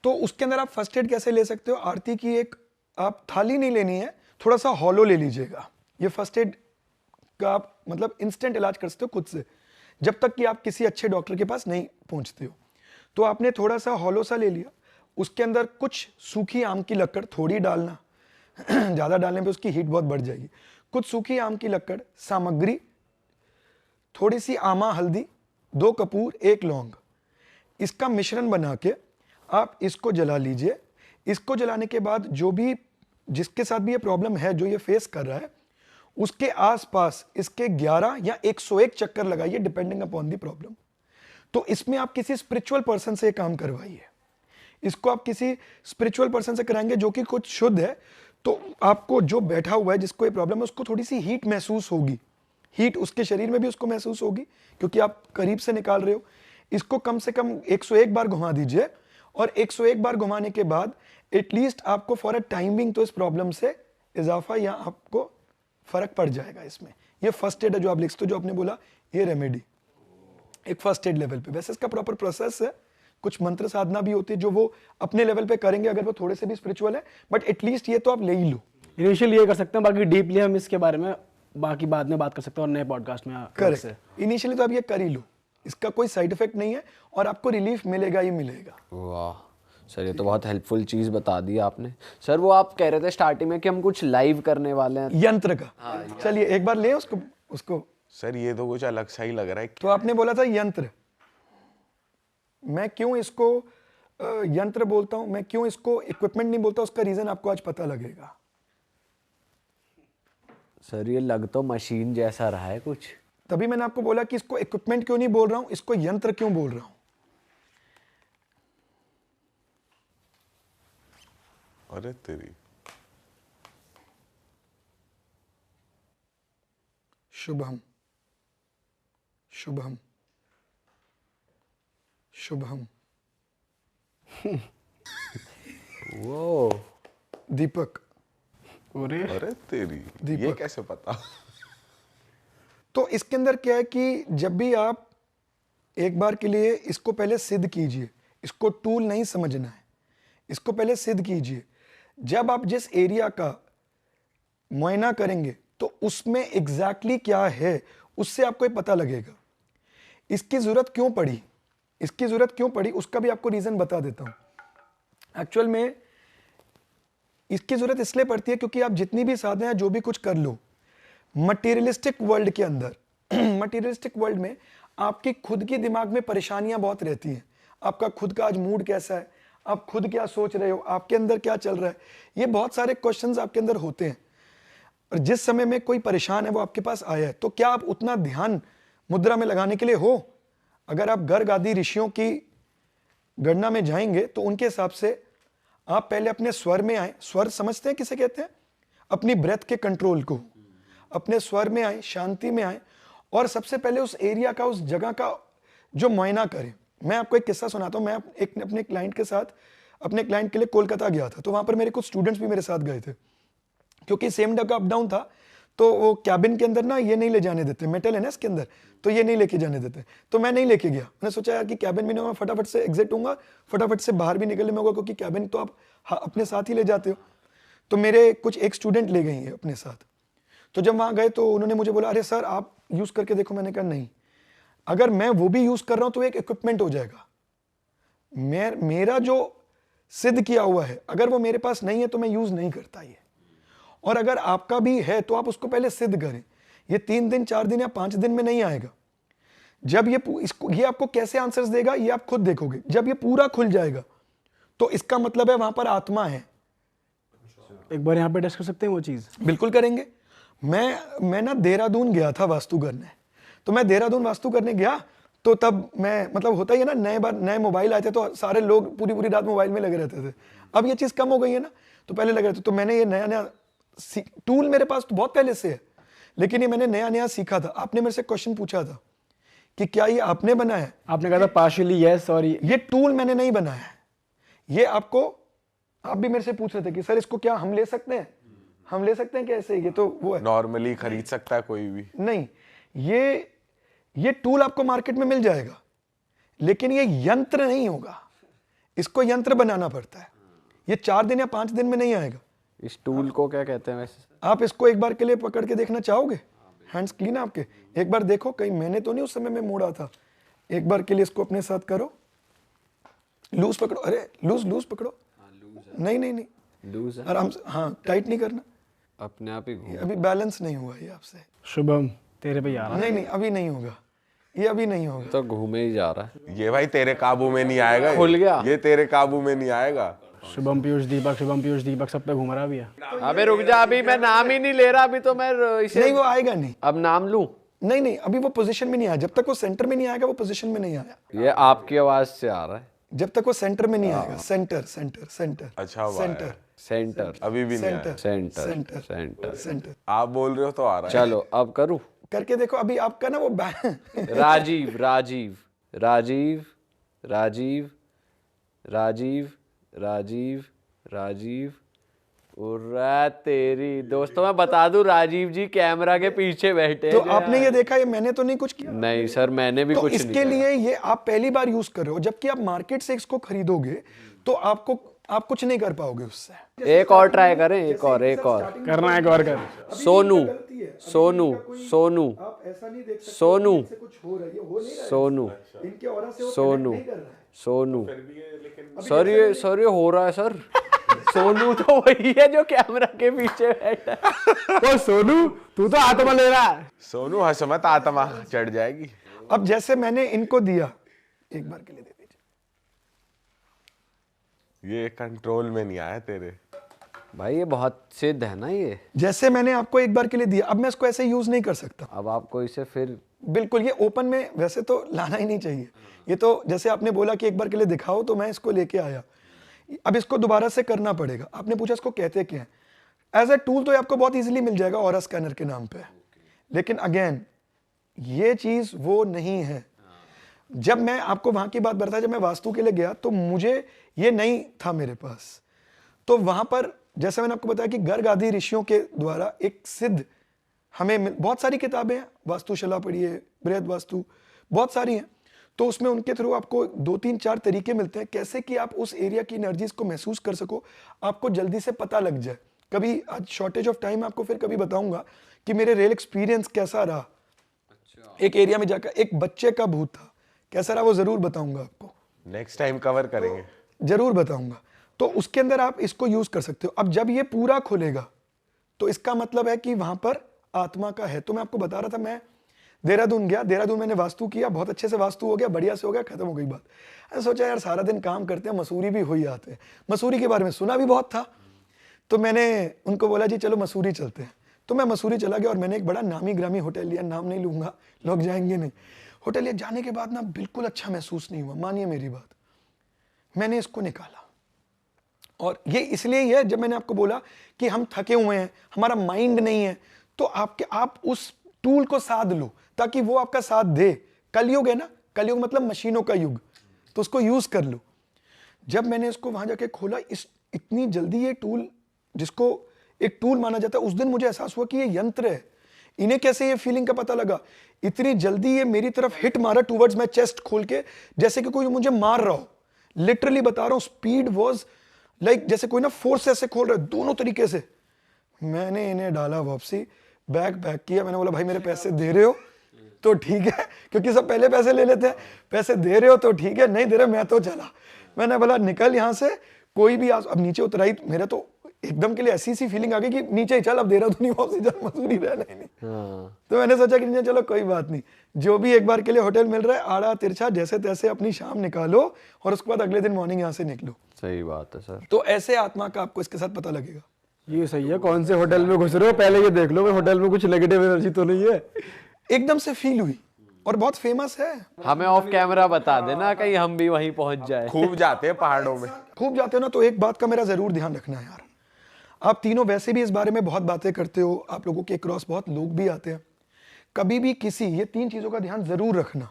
तो उसके अंदर आप फर्स्ट एड कैसे ले सकते हो? आरती की एक आप थाली नहीं लेनी है, थोड़ा सा हॉलो ले लीजिएगा। ये फर्स्ट एड का आप मतलब इंस्टेंट इलाज कर सकते हो खुद से, जब तक कि आप किसी अच्छे डॉक्टर के पास नहीं पहुंचते हो। तो आपने थोड़ा सा हॉलो सा ले लिया, उसके अंदर कुछ सूखी आम की लकड़, थोड़ी डालना ज्यादा डालने पे उसकी हीट बहुत बढ़ जाएगी। कुछ सूखी आम की लकड़, सामग्री थोड़ी सी आमा हल्दी, 2 कपूर, 1 लौंग, इसका मिश्रण बना के आप इसको जला लीजिए। इसको जलाने के बाद जो भी, जिसके साथ भी ये प्रॉब्लम है, जो ये फेस कर रहा है, उसके आसपास इसके 11 या 101 चक्कर लगाइए, डिपेंडिंग अपॉन दी प्रॉब्लम। तो इसमें आप किसी स्पिरिचुअल पर्सन से काम करवाइए। इसको आप किसी स्पिरिचुअल पर्सन से कराएंगे जो कि खुद शुद्ध है, तो आपको जो बैठा हुआ है जिसको ये प्रॉब्लम है उसको थोड़ी सी हीट महसूस होगी, हीट उसके शरीर में भी उसको महसूस होगी क्योंकि आप करीब से निकाल रहे हो। इसको कम से कम 101 बार घुमा दीजिए और 101 बार घुमाने के बाद एटलीस्ट आपको फॉर अ टाइमिंग तो इस प्रॉब्लम से इजाफा या आपको फर्क पड़ जाएगा इसमें। ये फर्स्ट एड है जो आप लिख सकते हो, जो आपने बोला ये रेमेडी एक फर्स्ट एड लेवल पे। वैसे इसका प्रॉपर प्रोसेस है, कुछ मंत्र साधना भी होती है जो वो अपने लेवल पे करेंगे अगर वो थोड़े से भी स्पिरिचुअल है, बट एटलीस्ट ये तो आप ले ही लो। इनिशियली ये कर सकते हैं, बाकी डीपली हम इसके बारे में बाकी बाद में बात कर सकते हैं और नए पॉडकास्ट में। करेक्ट, इनिशियली तो आप ये कर ही लो, इसका कोई साइड इफेक्ट नहीं है और आपको रिलीफ मिलेगा ही मिलेगा। वाह सर, ये तो बहुत हेल्पफुल चीज़ बता दी आपने। सर वो आप कह रहे थे स्टार्टिंग में कि हम कुछ लाइव करने वाले हैं यंत्र का, चलिए एक बार ले उसको। सर ये तो कुछ अलग सा ही लग रहा है। तो आपने बोला था यंत्र, मैं क्यों इसको यंत्र बोलता हूं, मैं क्यों इसको इक्विपमेंट नहीं बोलता, उसका रीजन आपको आज पता लगेगा। सर ये लग तो मशीन जैसा रहा है कुछ। तभी मैंने आपको बोला कि इसको इक्विपमेंट क्यों नहीं बोल रहा हूं, इसको यंत्र क्यों बोल रहा हूं। अरे तेरी, शुभम शुभम शुभम। वो दीपक। अरे तेरी, ये दीपक। कैसे पता? तो इसके अंदर क्या है कि जब भी आप एक बार के लिए इसको पहले सिद्ध कीजिए, इसको टूल नहीं समझना है, इसको पहले सिद्ध कीजिए। जब आप जिस एरिया का मुआयना करेंगे तो उसमें एग्जैक्टली क्या है उससे आपको ये पता लगेगा। इसकी जरूरत क्यों पड़ी, इसकी जरूरत क्यों पड़ी उसका भी आपको रीजन बता देता हूं। एक्चुअल में इसकी जरूरत इसलिए पड़ती है क्योंकि आप जितनी भी साधना जो भी कुछ कर लो मटेरियलिस्टिक वर्ल्ड के अंदर, मटेरियलिस्टिक वर्ल्ड में आपकी खुद की दिमाग में परेशानियां बहुत रहती हैं। आपका खुद का आज मूड कैसा है, आप खुद क्या सोच रहे हो, आपके अंदर क्या चल रहा है, ये बहुत सारे क्वेश्चंस आपके अंदर होते हैं। और जिस समय में कोई परेशान है वो आपके पास आया है तो क्या आप उतना ध्यान मुद्रा में लगाने के लिए हो? अगर आप गर्ग आदि ऋषियों की गणना में जाएंगे तो उनके हिसाब से आप पहले अपने स्वर में आए। स्वर समझते हैं किसे कहते हैं? अपनी ब्रेथ के कंट्रोल को। अपने स्वर में आए, शांति में आए और सबसे पहले उस एरिया का, उस जगह का जो मुआयना करें। मैं आपको एक किस्सा सुनाता हूं। मैं अपने क्लाइंट के साथ, अपने क्लाइंट के लिए कोलकाता गया था, तो वहां पर मेरे कुछ स्टूडेंट्स भी मेरे साथ गए थे। क्योंकि सेम डे का अप डाउन था तो वो कैबिन के अंदर ना ये नहीं ले जाने देते, मेटल है ना इसके अंदर, तो ये नहीं लेके जाने देते। तो मैं नहीं लेके गया। मैंने सोचा यार कि कैबिन में ना मैं फटाफट से एग्जिट होऊंगा, फटाफट से बाहर भी निकलने में होगा क्योंकि कैबिन तो आप अपने साथ ही ले जाते हो। तो मेरे कुछ एक स्टूडेंट ले गई है अपने साथ। तो जब वहां गए तो उन्होंने मुझे बोला अरे सर आप यूज करके देखो। मैंने कहा नहीं, अगर मैं वो भी यूज कर रहा हूं तो एक इक्विपमेंट हो जाएगा। मेरा जो सिद्ध किया हुआ है अगर वो मेरे पास नहीं है तो मैं यूज नहीं करता ये। और अगर आपका भी है तो आप उसको पहले सिद्ध करें। ये 3 दिन 4 दिन या 5 दिन में नहीं आएगा। जब ये आपको कैसे आंसर्स देगा ये आप खुद देखोगे। जब ये पूरा खुल जाएगा तो इसका मतलब है वहां पर आत्मा है। एक बार यहाँ पे टेस्ट कर सकते हैं वो चीज़? बिल्कुल करेंगे। मैं ना देहरादून गया था वास्तु करने। तो मैं देहरादून वास्तु करने गया तो तब मैं, मतलब होता ही है ना, नए मोबाइल आए थे तो सारे लोग पूरी रात मोबाइल में लगे रहते थे। अब ये चीज़ कम हो गई है ना, तो पहले लगे रहते। तो मैंने ये नया टूल मेरे पास तो बहुत पहले से है, लेकिन ये मैंने नया सीखा था। आपने मेरे से क्वेश्चन पूछा था कि क्या ये आपने बनाया है? आपने कहा था पार्शियली यस। और ये टूल मैंने नहीं बनाया है। ये आप भी मेरे से पूछ रहे थे कि सर इसको क्या हम ले सकते हैं, हम ले सकते हैं कैसे? ये तो वो है, नॉर्मली खरीद सकता है कोई भी नहीं। ये टूल आपको मार्केट में मिल जाएगा, लेकिन ये यंत्र नहीं होगा। इसको यंत्र बनाना पड़ता है। ये 4 दिन या 5 दिन में नहीं आएगा। इस टूल को क्या कहते हैं वैसे? आप इसको एक बार के लिए पकड़ के देखना चाहोगे? हैंड्स क्लीन है आपके? एक बार देखो, कहीं मैंने तो नहीं उस समय में मोड़ा था। एक बार के लिए इसको अपने साथ करो। लूज पकड़ो। अरे लूज पकड़ो। नहीं लूज है? आराम से। हाँ, टाइट नहीं करना। अपने आप ही घूम। अभी बैलेंस नहीं हुआ ये आपसे। शुभम तेरे पे यार नहीं अभी नहीं होगा, ये अभी नहीं होगा। तो घूमे ही जा रहा है। ये भाई तेरे काबू में नहीं आएगा। खुल गया। ये तेरे काबू में नहीं आएगा। शुभम पीयूष दीपक सब पे घूम रहा भी है। अबे रुक जा, अभी मैं नाम ही नहीं ले रहा। अभी तो मैं इसे नहीं, वो आएगा नहीं। अब नाम लूं? नहीं, अभी वो पोजीशन में नहीं आया। जब तक वो सेंटर में नहीं आएगा वो पोजीशन में नहीं आया। ये आपकी आवाज से आ रहा है। जब तक वो सेंटर में नहीं आएगा, सेंटर सेंटर सेंटर अच्छा, वाह सेंटर यार। सेंटर अभी भी नहीं आया। Centre centre centre centre centre. आप बोल रहे हो तो आ रहा है। चलो अब करूं। करके देखो, अभी आपका ना वो राजीव राजीव राजीव राजीव राजीव राजीव राजीव उर्रा तेरी। दोस्तों मैं बता दूं, राजीव जी कैमरा के पीछे बैठे तो हैं। आपने ये देखा, ये मैंने तो नहीं कुछ किया। नहीं सर, मैंने भी तो कुछ नहीं इसके करा। लिए ये आप पहली बार यूज कर रहे हो, जबकि आप मार्केट से इसको खरीदोगे तो आप कुछ नहीं कर पाओगे उससे। एक और ट्राई करें, एक और करना है, एक और कर। सोनू सोनू सोनू आप ऐसा नहीं देख सकते सोनू कि कुछ हो रहा है, ये हो नहीं रहा है। सोनू इनके ऑरा से वो सोनू connect नहीं कर रहा है। सोनू सर ये हो रहा है सर। सोनू तो वही है जो कैमरा के पीछे बैठा है। ओ सोनू, तू तो आत्मा ले रहा है। सोनू हंस मत, आत्मा चढ़ जाएगी। अब जैसे मैंने इनको दिया, एक बार के लिए दे दीजिए। ये कंट्रोल में नहीं आया तेरे। भाई ये बहुत सिद्ध है ना ये। जैसे मैंने आपको एक बार के लिए दिया, अब मैं इसको ऐसे यूज नहीं कर सकता। अब आपको इसे फिर बिल्कुल, ये ओपन में वैसे तो लाना ही नहीं चाहिए। ये तो जैसे आपने बोला कि एक बार के लिए दिखाओ, तो मैं इसको लेके आया। अब इसको दोबारा से करना पड़ेगा। आपने पूछा इसको कहते क्या है, एज ए टूल तो ये आपको बहुत इजीली मिल जाएगा ऑरा स्कैनर के नाम पे। लेकिन अगेन ये चीज वो नहीं है। जब मैं आपको वहां की बात बताया, जब मैं वास्तु के लिए गया तो मुझे ये नहीं था मेरे पास। तो वहां पर जैसे मैंने आपको बताया कि गर्ग आदि ऋषियों के द्वारा एक सिद्ध हमें बहुत सारी किताबें हैं, वास्तुशला पढ़िए, बृहद वास्तु, बहुत सारी हैं। तो उसमें उनके थ्रू आपको 2-3-4 तरीके मिलते हैं कैसे कि आप उस एरिया की एनर्जीज को महसूस कर सको, आपको जल्दी से पता लग जाए। कभी आज शॉर्टेज ऑफ टाइम आपको फिर कभी बताऊंगा कि मेरे रियल एक्सपीरियंस कैसा रहा। एक एरिया में जाकर एक बच्चे का भूत था, कैसा रहा वो जरूर बताऊंगा आपको, नेक्स्ट टाइम कवर करेंगे। जरूर बताऊंगा। तो उसके अंदर आप इसको यूज कर सकते हो। अब जब ये पूरा खुलेगा तो इसका मतलब है कि वहां पर आत्मा का है। तो मैं आपको बता रहा था, मैं देहरादून गया, देहरादून मैंने वास्तु किया, बहुत अच्छे से वास्तु हो गया, बढ़िया से हो गया, खत्म हो गई बात। ऐसा सोचा यार सारा दिन काम करते हैं, मसूरी भी हो ही आते हैं। मसूरी के बारे में सुना भी बहुत था, तो मैंने उनको बोला जी चलो मसूरी चलते हैं। तो मैं मसूरी चला गया और मैंने एक बड़ा नामी ग्रामी होटल लिया, नाम नहीं लूंगा, लोग जाएंगे नहीं। होटल लिया, जाने के बाद ना बिल्कुल अच्छा महसूस नहीं हुआ, मानिए मेरी बात। मैंने इसको निकाला, और ये इसलिए ही है, जब मैंने आपको बोला कि हम थके हुए हैं, हमारा माइंड नहीं है, तो आप उस टूल को साध लो ताकि वो आपका साथ दे। कलयुग है ना, कलयुग मतलब मशीनों का युग, तो उसको यूज कर लो। जब मैंने इसको वहां जाके खोला, इतनी जल्दी ये टूल, जिसको एक टूल माना जाता है, उस दिन मुझे एहसास हुआ कि ये यंत्र है। इन्हें कैसे ये फीलिंग का पता लगा, इतनी जल्दी ये मेरी तरफ हिट मारा टूवर्ड्स मैं चेस्ट खोल के, जैसे कि कोई मुझे मार रहा हो। लिटरली बता रहा हूं, स्पीड वाज लाइक जैसे कोई ना फोर्स ऐसे खोल रहा है, दोनों तरीके से। मैंने इन्हें डाला वापसी, बैग पैक किया। मैंने बोला भाई मेरे पैसे दे रहे हो तो ठीक है, क्योंकि सब पहले पैसे ले लेते हैं, पैसे दे रहे हो तो ठीक है, नहीं दे रहे मैं तो चला। मैंने बोला निकल यहाँ से, कोई भी अब नीचे उतराई, मेरा तो एकदम के लिए ऐसी सी फीलिंग आ गई कि नीचे ही चल, अब देहरादून नहीं वापसी चल, मसूरी रहना ही नहीं। तो मैंने सोचा कि नहीं चलो कोई बात नहीं, जो भी एक बार के लिए होटल मिल रहा है, आड़ा तिरछा जैसे तैसे अपनी शाम निकालो और उसके बाद अगले दिन मॉर्निंग यहाँ से निकलो। सही बात है सर। तो ऐसे आत्मा का आपको इसके साथ पता लगेगा। ये सही है। कौन से होटल में घुस रहे हो पहले ये देख लो, होटल में कुछ नेगेटिव एनर्जी तो नहीं है। एकदम से फील हुई, और बहुत फेमस है। हमें ऑफ कैमरा बता देना कहीं हम भी वहीं पहुंच जाए। खूब जाते हैं पहाड़ों में, खूब जाते हो ना, तो एक बात का मेरा जरूर ध्यान रखना है यार। आप तीनों वैसे भी इस बारे में बहुत बातें करते हो, आप लोगों के क्रॉस बहुत लोग भी आते हैं। कभी भी किसी, ये 3 चीजों का ध्यान जरूर रखना।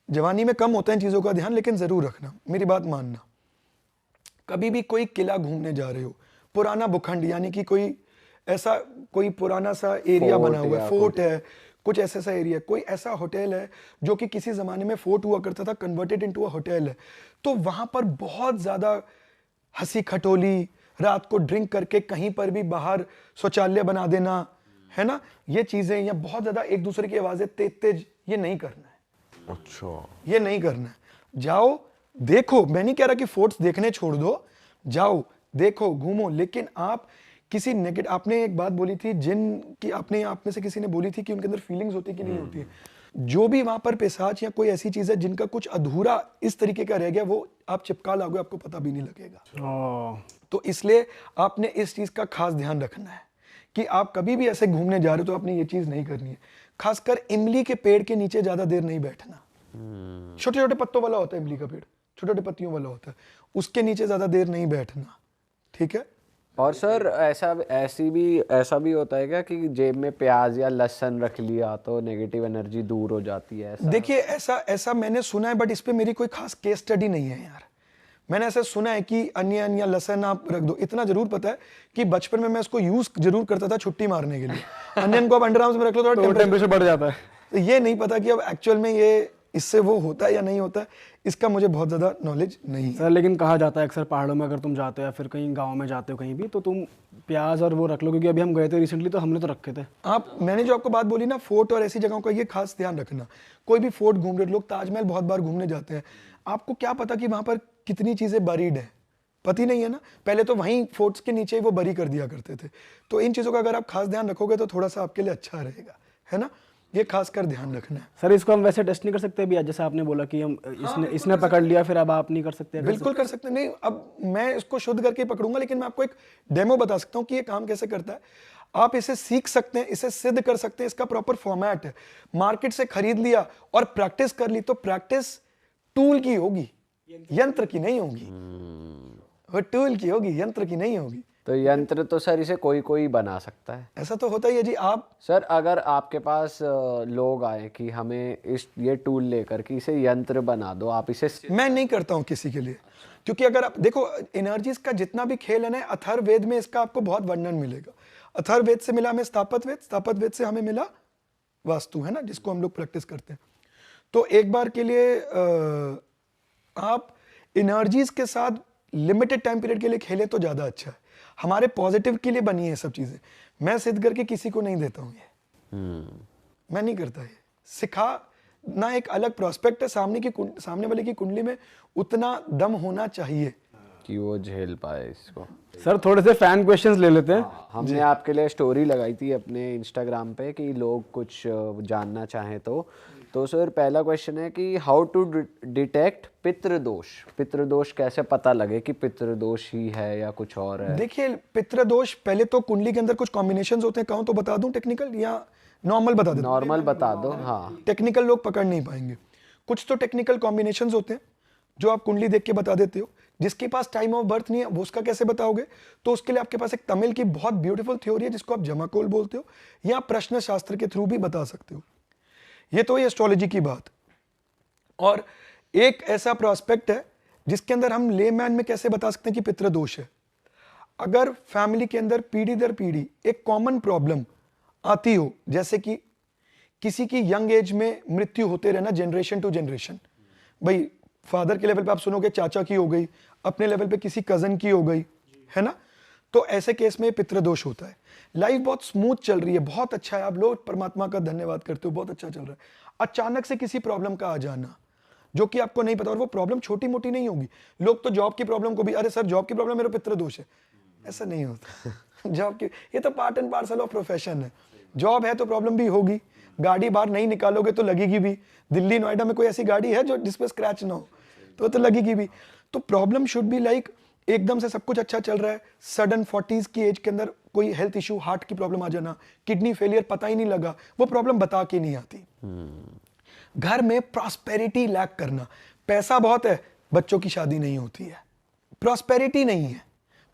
जवानी में कम होता है इन चीजों का ध्यान, लेकिन जरूर रखना, मेरी बात मानना। कभी भी कोई किला घूमने जा रहे हो, पुराना भूखंड, यानी कि कोई ऐसा कोई पुराना सा एरिया बना हुआ है, फोर्ट है, कुछ ऐसा एरिया, कोई ऐसा होटल है जो कि किसी जमाने में फोर्ट हुआ करता था, कन्वर्टेड इनटू अ होटल है, तो वहां पर बहुत ज्यादा हंसी खटोली, रात को ड्रिंक करके कहीं पर भी बाहर शौचालय बना देना, है ना, ये चीजें, या बहुत ज्यादा एक दूसरे की आवाजें तेज तेज, ये नहीं करना है। अच्छा, ये नहीं करना है। जाओ देखो, मैं नहीं कह रहा कि फोर्ट्स देखने छोड़ दो, जाओ देखो घूमो, लेकिन आप किसी नेगेटिव, आपने एक बात बोली थी जिन की, आपने आप में से किसी ने बोली थी कि उनके अंदर फीलिंग्स होती कि नहीं होती है, जो भी वहां पर पिशाच या कोई ऐसी चीज है जिनका कुछ अधूरा इस तरीके का रह गया, वो आप चिपका लाओगे, आपको पता भी नहीं लगेगा। तो इसलिए आपने इस चीज का खास ध्यान रखना है कि आप कभी भी ऐसे घूमने जा रहे हो तो आपने ये चीज नहीं करनी है। खासकर इमली के पेड़ के नीचे ज्यादा देर नहीं बैठना। छोटे छोटे पत्तों वाला होता है इमली का पेड़, छोटे छोटे पत्तियों वाला होता है, उसके नीचे ज़्यादा देर नहीं बैठना, ठीक है। और सर ऐसा भी होता है क्या कि जेब में प्याज या लहसुन रख लिया तो नेगेटिव एनर्जी दूर हो जाती है? ऐसा देखिए ऐसा मैंने सुना है, बट इस पे मेरी कोई खास केस स्टडी नहीं है यार। मैंने ऐसा सुना है कि अनियन या लहसुन आप रख दो। इतना जरूर पता है कि बचपन में मैं इसको यूज जरूर करता था छुट्टी मारने के लिए। अनियन को आप अंडर आर्म्स में रख लो तो टेम्परेचर बढ़ जाता है। तो ये नहीं पता कि अब एक्चुअल में ये इससे वो होता है या नहीं होता है, इसका मुझे बहुत ज़्यादा नॉलेज नहीं है। सर लेकिन कहा जाता है अक्सर पहाड़ों में अगर तुम जाते हो या फिर कहीं गांव में जाते हो कहीं भी, तो तुम प्याज और वो रख लो, क्योंकि अभी हम गए थे रिसेंटली तो हमने तो रखे थे। मैंने जो आपको बात बोली ना, फोर्ट और ऐसी जगहों का ये खास ध्यान रखना। कोई भी फोर्ट घूम रहे, लोग ताजमहल बहुत बार घूमने जाते हैं, आपको क्या पता कि वहाँ पर कितनी चीज़ें बरीड है, पता ही नहीं है ना। पहले तो वहीं फोर्ट्स के नीचे ही वो बरी कर दिया करते थे। तो इन चीज़ों का अगर आप खास ध्यान रखोगे तो थोड़ा सा आपके लिए अच्छा रहेगा, है ना। ये खास कर ध्यान रखना है। सर इसको हम वैसे टेस्ट नहीं कर सकते भी, जैसे आपने बोला कि हम इसने पकड़ लिया फिर अब आप नहीं कर सकते? बिल्कुल कर सकते हैं। नहीं, अब मैं इसको शुद्ध करके पकड़ूंगा, लेकिन मैं आपको एक डेमो बता सकता हूँ कि ये काम कैसे करता है। आप इसे सीख सकते हैं, इसे सिद्ध कर सकते हैं। इसका प्रॉपर फॉर्मेट है। मार्केट से खरीद लिया और प्रैक्टिस कर ली तो प्रैक्टिस टूल की होगी, यंत्र की नहीं होगी। वो टूल की होगी, यंत्र की नहीं होगी। तो यंत्र तो सर इसे कोई बना सकता है? ऐसा तो होता ही है जी। आप सर अगर आपके पास लोग आए कि हमें ये टूल लेकर कि इसे यंत्र बना दो, आप इसे मैं नहीं करता हूं किसी के लिए, क्योंकि अगर आप देखो एनर्जीज का जितना भी खेल है ना, अथर्ववेद में इसका आपको बहुत वर्णन मिलेगा। अथर्ववेद से मिला हमें स्थापत्य वेद, स्थापत्य वेद से हमें मिला वास्तु, है ना, जिसको हम लोग प्रैक्टिस करते हैं। तो एक बार के लिए आप एनर्जीज के साथ लिमिटेड टाइम पीरियड के लिए खेले तो ज्यादा अच्छा है। हमारे पॉजिटिव के लिए बनी है सब चीजें। मैं सिद्ध करके किसी को नहीं देता हूँ ये। मैं नहीं करता ये। सिखा ना एक अलग प्रोस्पेक्ट है। सामने वाले की कुंडली में उतना दम होना चाहिए कि वो झेल पाए इसको। सर थोड़े से फैन क्वेश्चंस ले लेते हैं। हमने आपके लिए स्टोरी लगाई थी अपने इंस्टाग्राम पे कि लोग कुछ जानना चाहें तो सर पहला क्वेश्चन है कि हाउ टू डिटेक्ट पितृदोष। पितृदोष कैसे पता लगे कि पितृदोष ही है या कुछ और है? देखिए पितृदोष, पहले तो कुंडली के अंदर कुछ कॉम्बिनेशंस होते हैं। कहूँ तो बता दूं टेक्निकल या नॉर्मल बता दें? नॉर्मल बता दो। हाँ, टेक्निकल लोग पकड़ नहीं पाएंगे। कुछ तो टेक्निकल कॉम्बिनेशंस होते हैं जो आप कुंडली देख के बता देते हो। जिसके पास टाइम ऑफ बर्थ नहीं है वो उसका कैसे बताओगे? तो उसके लिए आपके पास एक तमिल की बहुत ब्यूटीफुल थ्योरी है जिसको आप जमाकोल बोलते हो, या प्रश्न शास्त्र के थ्रू भी बता सकते हो। ये तो ये एस्ट्रोलॉजी की बात। और एक ऐसा प्रोस्पेक्ट है जिसके अंदर हम लेमैन में कैसे बता सकते हैं कि पितृदोष है। अगर फैमिली के अंदर पीढ़ी दर पीढ़ी एक कॉमन प्रॉब्लम आती हो, जैसे कि किसी की यंग एज में मृत्यु होते रहना जनरेशन टू जनरेशन, भाई फादर के लेवल पे आप सुनोगे चाचा की हो गई, अपने लेवल पे किसी कजन की हो गई, है ना। तो ऐसे केस में पितृदोष होता है। लाइफ बहुत स्मूथ चल रही है, बहुत अच्छा है, आप लोग परमात्मा का धन्यवाद करते हो, बहुत अच्छा चल रहा है। अचानक से किसी प्रॉब्लम का आ जाना जो कि आपको नहीं पता, और वो प्रॉब्लम छोटी मोटी नहीं होगी। लोग तो जॉब की प्रॉब्लम को भी, अरे सर जॉब की प्रॉब्लम मेरा पितृदोष है, ऐसा नहीं होता। जॉब की, ये तो part and parcel of profession है। जॉब है तो प्रॉब्लम भी होगी। गाड़ी बाहर नहीं निकालोगे तो लगेगी भी। दिल्ली नोएडा में कोई ऐसी गाड़ी है जो जिसपे स्क्रैच ना हो, तो लगेगी भी। तो प्रॉब्लम शुड बी लाइक एकदम से सब कुछ अच्छा चल रहा है, सडन 40s की एज के अंदर कोई हेल्थ इशू, हार्ट की प्रॉब्लम आ जाना, किडनी फेलियर, पता ही नहीं लगा, वो प्रॉब्लम बता के नहीं आती। घर में प्रॉस्पेरिटी लैक करना, पैसा बहुत है, बच्चों की शादी नहीं होती है, प्रॉस्पेरिटी नहीं है।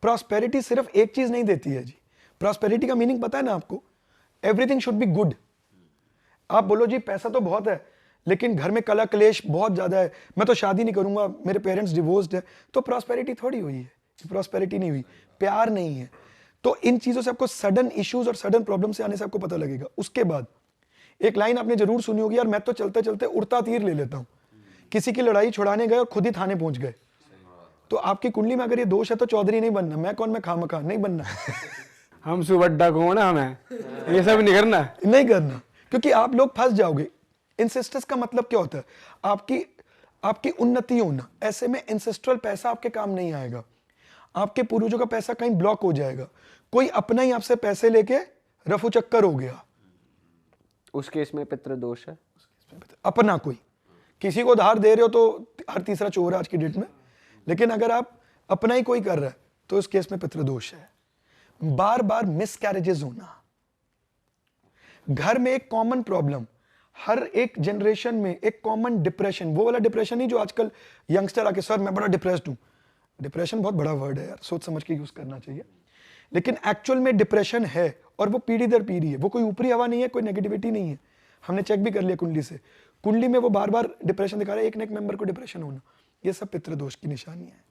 प्रॉस्पेरिटी सिर्फ एक चीज नहीं देती है जी। प्रॉस्पेरिटी का मीनिंग पता है ना आपको? Everything should be good. आप बोलो जी पैसा तो बहुत है लेकिन घर में कला क्लेश बहुत ज्यादा है, मैं तो शादी नहीं करूंगा, मेरे पेरेंट्स डिवोर्स्ड है, तो प्रॉस्पेरिटी थोड़ी हुई है? प्रॉस्पेरिटी नहीं हुई, प्यार नहीं है। तो इन चीजों से आपको सडन इश्यूज और सडन प्रॉब्लम से आने से आपको पता लगेगा। उसके बाद एक लाइन आपने जरूर सुनी होगी, यार मैं तो चलते चलते उड़ता तीर ले लेता हूं। किसी की लड़ाई छुड़ाने गए और खुद ही थाने पहुंच गए। तो आपकी कुंडली में अगर ये दोष है तो चौधरी नहीं बनना। मैं कौन, मैं खामखा नहीं बनना। हम सुबड्डा कौन है, हमें ये सब नहीं करना, नहीं करना, क्योंकि आप लोग फंस जाओगे। इंसेस्टस का मतलब क्या होता है? आपकी उन्नति होना। ऐसे में इंसेस्ट्रल पैसा आपके काम नहीं आएगा, आपके पूर्वजों का पैसा कहीं ब्लॉक हो जाएगा। कोई अपना ही आपसे पैसे लेके रफू चक्कर हो गया, उस केस में पितृदोष है। अपना कोई किसी को उधार दे रहे हो तो हर तीसरा चोर है आज की डेट में, लेकिन अगर आप अपना ही कोई कर रहा है तो इस केस में पितृदोष है। बार बार मिसकैरेजेस होना, घर में एक कॉमन प्रॉब्लम, हर एक जनरेशन में एक कॉमन डिप्रेशन, वो वाला डिप्रेशन नहीं जो आजकल यंगस्टर आके सर मैं बड़ा डिप्रेस्ड हूं। डिप्रेशन बहुत बड़ा वर्ड है यार, सोच समझ के यूज करना चाहिए। लेकिन एक्चुअल में डिप्रेशन है और वो पीढ़ी दर पीढ़ी है, वो कोई ऊपरी हवा नहीं है, कोई नेगेटिविटी नहीं है। हमने चेक भी कर लिया कुंडली से, कुंडली में वो बार बार डिप्रेशन दिखा रहा है, एक ना एक मेंबर को डिप्रेशन होना, ये सब पितृदोष की निशानी है।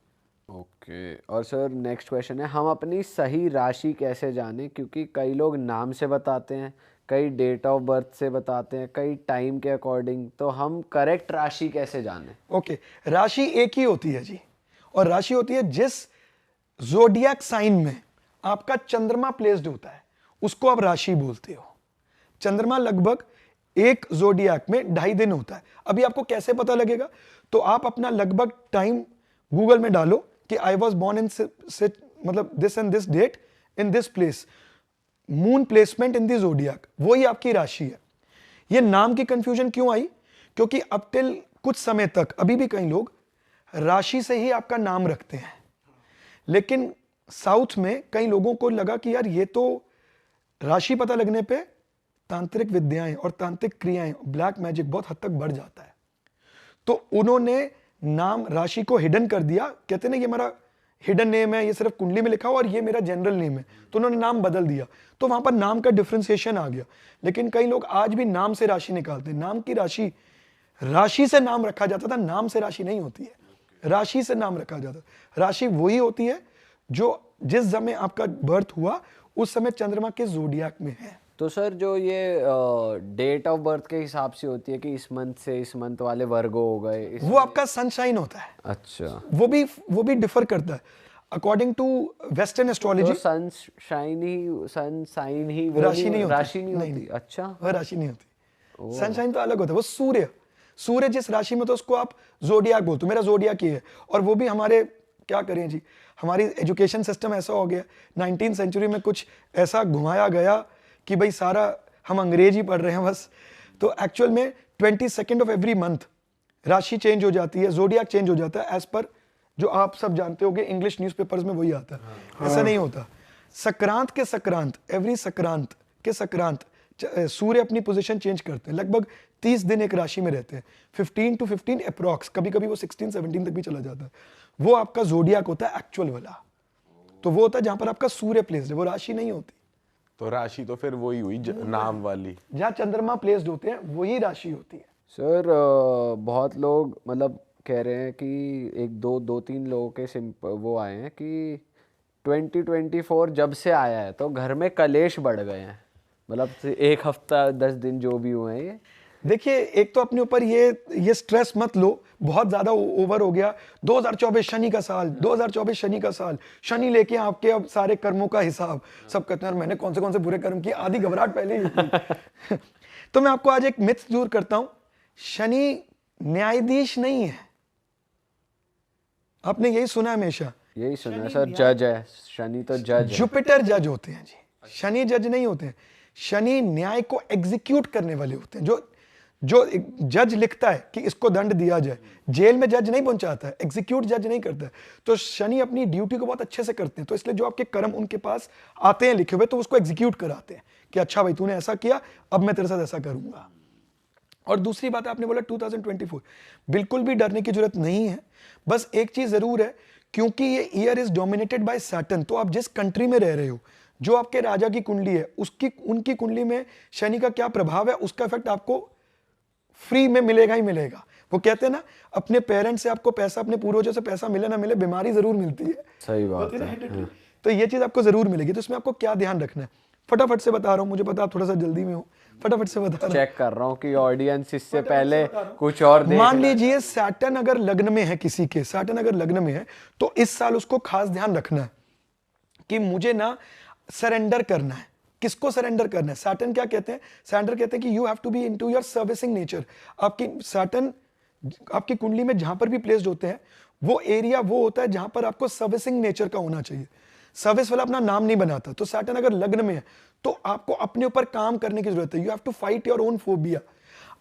ओके और सर नेक्स्ट क्वेश्चन है, हम अपनी सही राशि कैसे जानें? क्योंकि कई लोग नाम से बताते हैं, कई डेट ऑफ बर्थ से बताते हैं, कई टाइम के अकॉर्डिंग, तो हम करेक्ट राशि कैसे जानें? ओके, राशि एक ही होती है जी, और राशि होती है जिस ज़ोडिएक साइन में आपका चंद्रमा प्लेस्ड होता है उसको आप राशि बोलते हो। चंद्रमा लगभग एक ज़ोडिएक में 2.5 दिन होता है। अभी आपको कैसे पता लगेगा? तो आप अपना लगभग टाइम गूगल में डालो कि आई वॉज बॉर्न इन मतलब this and this date in this place, moon placement in the zodiac, वही आपकी राशि है। ये नाम की कंफ्यूजन क्यों आई? क्योंकि अब टिल कुछ समय तक अभी भी कई लोग राशि से ही आपका नाम रखते हैं, लेकिन साउथ में कई लोगों को लगा कि यार ये तो राशि पता लगने पे तांत्रिक विद्याएं और तांत्रिक क्रियाएं, ब्लैक मैजिक बहुत हद तक बढ़ जाता है, तो उन्होंने नाम राशि को हिडन कर दिया। कहते ना ये मेरा हिडन नेम है, ये सिर्फ कुंडली में लिखा हो और ये मेरा जनरल नेम है, तो उन्होंने नाम बदल दिया, तो वहां पर नाम का डिफ्रेंसिएशन आ गया। लेकिन कई लोग आज भी नाम से राशि निकालते हैं। नाम की राशि, राशि से नाम रखा जाता था, नाम से राशि नहीं होती है, राशि से नाम रखा जाता है। राशि वही होती है जो जिस समय आपका बर्थ हुआ उस समय चंद्रमा के ज़ोडिएक में है। तो सर जो ये डेट ऑफ बर्थ के हिसाब से होती है कि इस मंथ से इस मंथ वाले वर्गो हो गए, वो आपका सनशाइन होता है। अच्छा, वो भी डिफर करता है अकॉर्डिंग टू वेस्टर्न एस्ट्रोलॉजी। तो सनशाइन ही वो राशि नहीं होती, राशि नहीं होती। अच्छा, वह राशि नहीं होती, सनशाइन तो अलग होता है, वो सूर्य जिस राशि में तो उसको आप ज़ोडिएक बोलते हो, मेरा ज़ोडिएक ही है। और वो भी हमारे क्या करें जी, हमारी एजुकेशन सिस्टम ऐसा हो गया 19th सेंचुरी में, कुछ ऐसा घुमाया गया कि भाई सारा हम अंग्रेजी पढ़ रहे हैं बस। तो एक्चुअल में 22nd ऑफ एवरी मंथ राशि चेंज हो जाती है, ज़ोडिएक चेंज हो जाता है, एज पर जो आप सब जानते होंगे इंग्लिश न्यूज़पेपर्स में वही आता है। ऐसा नहीं होता। संक्रांत के संक्रांत, एवरी संक्रांत के संक्रांत सूर्य अपनी पोजीशन चेंज करते हैं, लगभग 30 दिन एक राशि में रहते हैं, 15 to 15 अप्रॉक्स, कभी कभी वो 16-17 तक भी चला जाता है। वो आपका ज़ोडिएक होता है एक्चुअल वाला, तो वो होता है जहां पर आपका सूर्य प्लेस्ड है, वो राशि नहीं होती। तो राशि तो फिर वही हुई नाम वाली, जहां चंद्रमा प्लेस्ड होते हैं वही राशि होती है। सर बहुत लोग मतलब कह रहे हैं कि एक दो तीन लोगों के वो आए हैं कि 2024 जब से आया है तो घर में कलेश बढ़ गए हैं, मतलब 1 हफ्ता 10 दिन जो भी हुए हैं। ये देखिए, एक तो अपने ऊपर ये स्ट्रेस मत लो, बहुत ज्यादा ओवर हो गया। 2024 शनि का साल, 2024 शनि का साल, शनि लेके आपके अब सारे कर्मों का हिसाब। सब कहते हैं मैंने कौन से बुरे कर्म किए, आधी घबराहट पहले ही तो मैं आपको आज एक मिथ दूर करता हूं, शनि न्यायाधीश नहीं है। आपने यही सुना हमेशा, यही सुना है सर, जज है शनि, तो जज है। जुपिटर जज होते हैं जी, शनि जज नहीं होते हैं। शनि न्याय को एग्जीक्यूट करने वाले होते हैं। जो जज लिखता है कि इसको दंड दिया जाए, जेल में जज नहीं पहुंचाता है, एग्जीक्यूट जज नहीं करता है। तो शनि अपनी ड्यूटी को बहुत अच्छे से करते हैं, तो इसलिए जो आपके कर्म उनके पास आते हैं लिखे हुए, तो उसको एग्जीक्यूट कराते हैं कि अच्छा भाई तूने ऐसा किया, अब मैं तेरे साथ ऐसा करूंगा। और दूसरी बात आपने बोला 2024, बिल्कुल भी डरने की जरूरत नहीं है। बस एक चीज जरूर है, क्योंकि ये year is dominated by Saturn, तो आप जिस कंट्री में रह रहे हो, जो आपके राजा की कुंडली है, उनकी कुंडली में शनि का क्या प्रभाव है, उसका इफेक्ट आपको फ्री में मिलेगा ही मिलेगा। वो कहते हैं ना, अपने पेरेंट्स से आपको पैसा, अपने पूर्वजों से पैसा मिले ना मिले, बीमारी जरूर मिलती है। सही बात है। तो ये चीज आपको जरूर मिलेगी। तो इसमें आपको क्या ध्यान रखना है, फटाफट से बता रहा हूं, मुझे पता आप थोड़ा सा जल्दी में हो, फटाफट से बता रहा हूं। चेक कर रहा हूं कि ऑडियंस इससे पहले कुछ और देख। मान लीजिए सैटर्न अगर लग्न में है, किसी के सैटर्न अगर लग्न में है, तो इस साल उसको खास ध्यान रखना है कि मुझे ना सरेंडर करना है। किसको सरेंडर करना है? सैटर्न क्या कहते हैं? सरेंडर कहते हैं कि you have to be into your servicing nature. आपकी सैटर्न आपकी कुंडली में जहां पर भी प्लेस्ड होते हैं, वो एरिया वो होता है जहां पर आपको सर्विसिंग नेचर का होना चाहिए। सर्विस वाला अपना नाम नहीं बनाता। तो सैटर्न अगर लग्न में है तो आपको अपने ऊपर काम करने की जरूरत है। You have to fight your own phobia.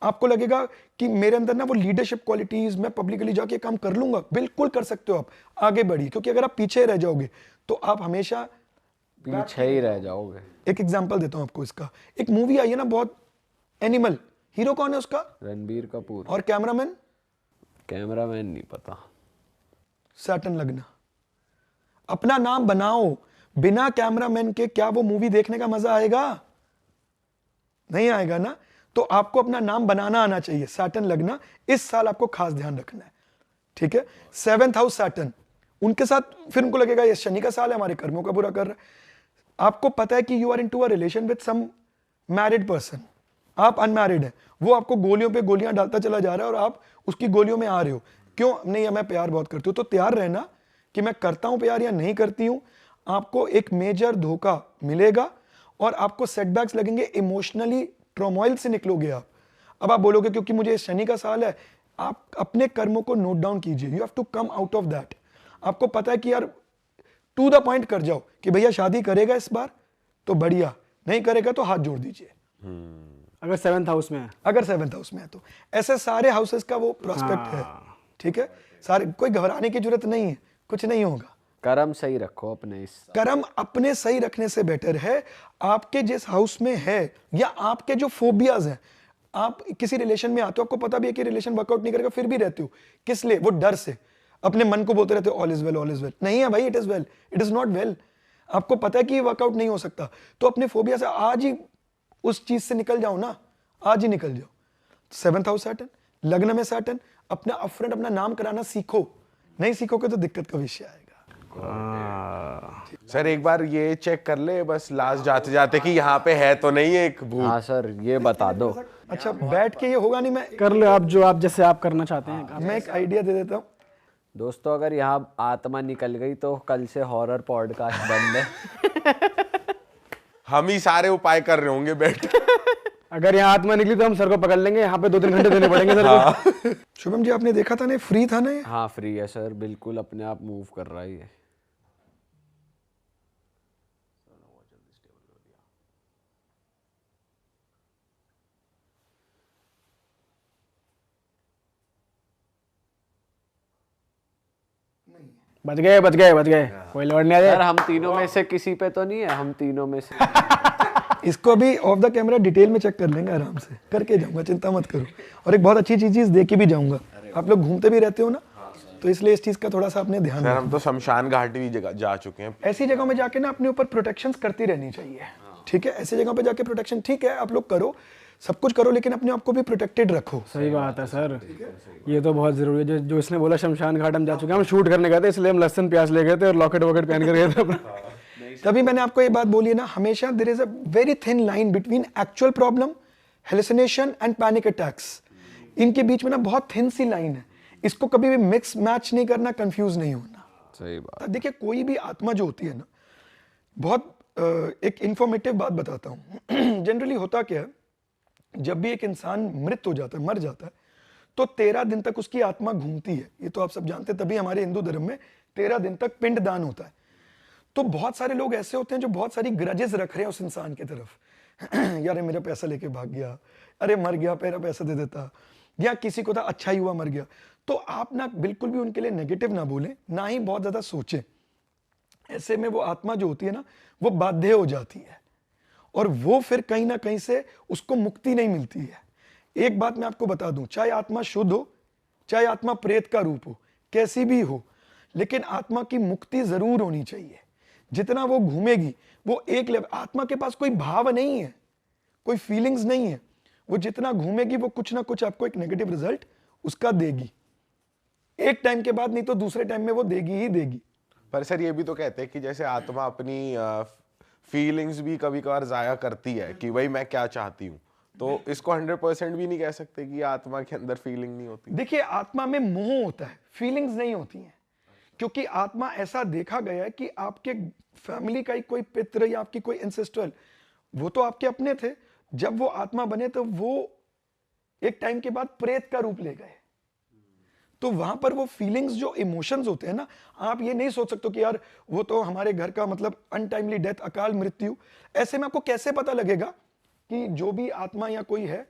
आपको लगेगा कि मेरे अंदर ना वो लीडरशिप क्वालिटीज, मैं पब्लिकली जाके काम कर लूंगा, बिल्कुल कर सकते हो, आप आगे बढ़िए। क्योंकि अगर आप पीछे रह जाओगे तो आप हमेशा पीछे ही रह जाओगे। एक एग्जांपल देता हूं आपको इसका। एक मूवी आई है ना बहुत, एनिमल, हीरो कौन है उसका? रणबीर कपूर। और कैमरामैन? कैमरामैन नहीं पता। सैटर्न लगना। अपना नाम बनाओ, बिना कैमरामैन के क्या वो मूवी देखने का मजा आएगा? नहीं आएगा ना। तो आपको अपना नाम बनाना आना चाहिए, सैटर्न लगना। इस साल आपको खास ध्यान रखना है, ठीक है। 7th हाउस सैटर्न, उनके साथ फिर उनको लगेगा ये शनि का साल है, हमारे कर्मों का बुरा कर रहा है। आपको पता है कि you are into a relation with some married person, आप अनमैरिड है, वो आपको गोलियों पे गोलियां डालता चला जा रहा है और आप उसकी गोलियों में आ रहे हो। क्यों? नहीं, मैं प्यार बहुत करती हूँ। तो तैयार रहना कि मैं करता हूं प्यार या नहीं करती हूं। आपको एक मेजर धोखा मिलेगा और आपको सेटबैक्स लगेंगे, इमोशनली ट्रोमोइल से निकलोगे आप। अब आप बोलोगे क्योंकि मुझे शनि का साल है। आप अपने कर्मों को नोट डाउन कीजिए, you have to come out of that. आपको पता है कि यार टू द पॉइंट कर जाओ कि भैया शादी करेगा इस बार तो बढ़िया, नहीं करेगा तो हाथ जोड़ दीजिए। अगर 7th हाउस में है, अगर 7th हाउस में है तो ऐसे सारे हाउसेस का वो प्रोस्पेक्ट है, ठीक है। सारे, कोई घबराने की जरूरत नहीं है, कुछ नहीं होगा। कर्म सही रखो अपने। इस कर्म अपने सही रखने से बेटर है आपके जिस हाउस में है, या आपके जो फोबियाज हैं। आप किसी रिलेशन में आते हो, आपको पता भी है कि रिलेशन वर्कआउट नहीं करेगा, फिर भी रहते हो। किस लिए? वो डर से अपने मन को बोलते रहते हो all is well, all is well. नहीं है भाई, it is well, it is not well. आपको पता है कि ये वर्कआउट नहीं हो सकता, तो अपने फोबिया से आज ही उस चीज से निकल जाओ ना, आज ही निकल जाओ। 7th हाउस सैटर्न, लग्न में सैटर्न, अपना अपफ्रंट अपना नाम कराना सीखो। नहीं सीखोगे तो दिक्कत का विषय आएगा। सर एक बार ये चेक कर ले बस लास्ट जाते जाते कि यहाँ पे है तो नहीं एक भूत। हाँ सर, ये बता दो। अच्छा, बैठ के ये होगा नहीं, मैं कर लो आप जो आप जैसे आप करना चाहते हैं। मैं एक आइडिया दे देता हूँ। दोस्तों, अगर यहाँ आत्मा निकल गई तो कल से हॉरर पॉडकास्ट बंद है। हम ही सारे उपाय कर रहे होंगे बैठ के। अगर यहाँ आत्मा निकली तो हम सर को पकड़ लेंगे, यहाँ पे 2-3 घंटे देने पड़ेंगे सर को। शुभम जी, आपने देखा था ना, फ्री था ना ये? हाँ फ्री है सर, बिल्कुल अपने आप मूव कर रहा है ये। बच गए बच गए बच गए, कोई लौट नहीं आ सर जाए। हम तीनों में से किसी पे तो नहीं है, हम तीनों में से। इसको अभी ऑफ द कैमरा डिटेल में चेक कर लेंगे, आराम से करके जाऊंगा, चिंता मत करो। और एक बहुत अच्छी चीज दे के भी जाऊंगा। आप लोग घूमते भी रहते हो ना, तो इसलिए इस चीज का थोड़ा सा अपने ध्यान सर रखना। हम तो शमशान घाट भी जा चुके हैं। ऐसी जगहों में जाके ना अपने ऊपर प्रोटेक्शन करती रहनी चाहिए, ठीक है। ऐसी जगह पे जाके प्रोटेक्शन, ठीक है, आप लोग करो, सब कुछ करो, लेकिन अपने आप को भी प्रोटेक्टेड रखो। सही बात है सर, ये तो बहुत जरूरी है। जो इसने बोला शमशान घाट हम जा चुके हैं, हम शूट करने गए थे, इसलिए हम लहसुन प्याज ले गए थे और लॉकेट वॉकेट पहन कर गए थे अपना। तभी मैंने आपको ये बात बोली है ना, हमेशा there is a very thin line between actual problem, hallucination and panic attacks. इनके बीच में ना बहुत थिन सी लाइन है, इसको कभी भी मिक्स मैच नहीं करना, कंफ्यूज नहीं होना। सही बात। देखिए, कोई भी आत्मा जो होती है ना, बहुत एक इंफॉर्मेटिव बात बताता हूँ। जनरली होता क्या है, जब भी एक इंसान मृत हो जाता है, मर जाता है, तो 13 दिन तक उसकी आत्मा घूमती है। ये तो आप सब जानते हैं, तभी हमारे हिंदू धर्म में 13 दिन तक पिंड दान होता है। तो बहुत सारे लोग ऐसे होते हैं जो बहुत सारी ग्रजेस रख रहे हैं उस इंसान की तरफ। यार मेरा पैसा लेके भाग गया, अरे मर गया, मेरा पैसा दे देता, या किसी को था अच्छा ही हुआ मर गया। तो आप ना बिल्कुल भी उनके लिए नेगेटिव ना बोलें, ना ही बहुत ज्यादा सोचें। ऐसे में वो आत्मा जो होती है ना, वो बाध्य हो जाती है और वो फिर कहीं ना कहीं से उसको मुक्ति नहीं मिलती है। एक बात मैं आपको बता दूं, चाहे आत्मा शुद्ध हो, चाहे आत्मा प्रेत का रूप हो, कैसी भी हो, लेकिन आत्मा की मुक्ति जरूर होनी चाहिए। जितना वो घूमेगी, वो एक लेवल, आत्मा के पास कोई भाव नहीं है, कोई फीलिंग्स नहीं है। वो जितना घूमेगी वो कुछ ना कुछ आपको एक नेगेटिव रिजल्ट उसका देगी, एक टाइम के बाद, नहीं तो दूसरे टाइम में वो देगी ही देगी। पर सर ये भी तो कहते हैं कि जैसे आत्मा अपनी फीलिंग्स भी कभी कभार जाया करती है कि भाई मैं क्या चाहती हूँ, तो इसको 100% भी नहीं कह सकते कि आत्मा के अंदर फीलिंग नहीं होती। देखिए, आत्मा में मोह होता है, फीलिंग्स नहीं होती हैं, क्योंकि आत्मा ऐसा देखा गया है कि आपके फैमिली का ही कोई पितृ या आपकी कोई एंसेस्ट्रल, वो तो आपके अपने थे। जब वो आत्मा बने तो वो एक टाइम के बाद प्रेत का रूप ले गए, तो वहां पर वो फीलिंग्स, जो इमोशंस होते हैं ना, आप ये नहीं सोच सकते कि यार वो तो हमारे घर का मतलब अनटाइमली डेथ, अकाल मृत्यु। ऐसे में आपको कैसे पता लगेगा कि जो भी आत्मा या कोई है,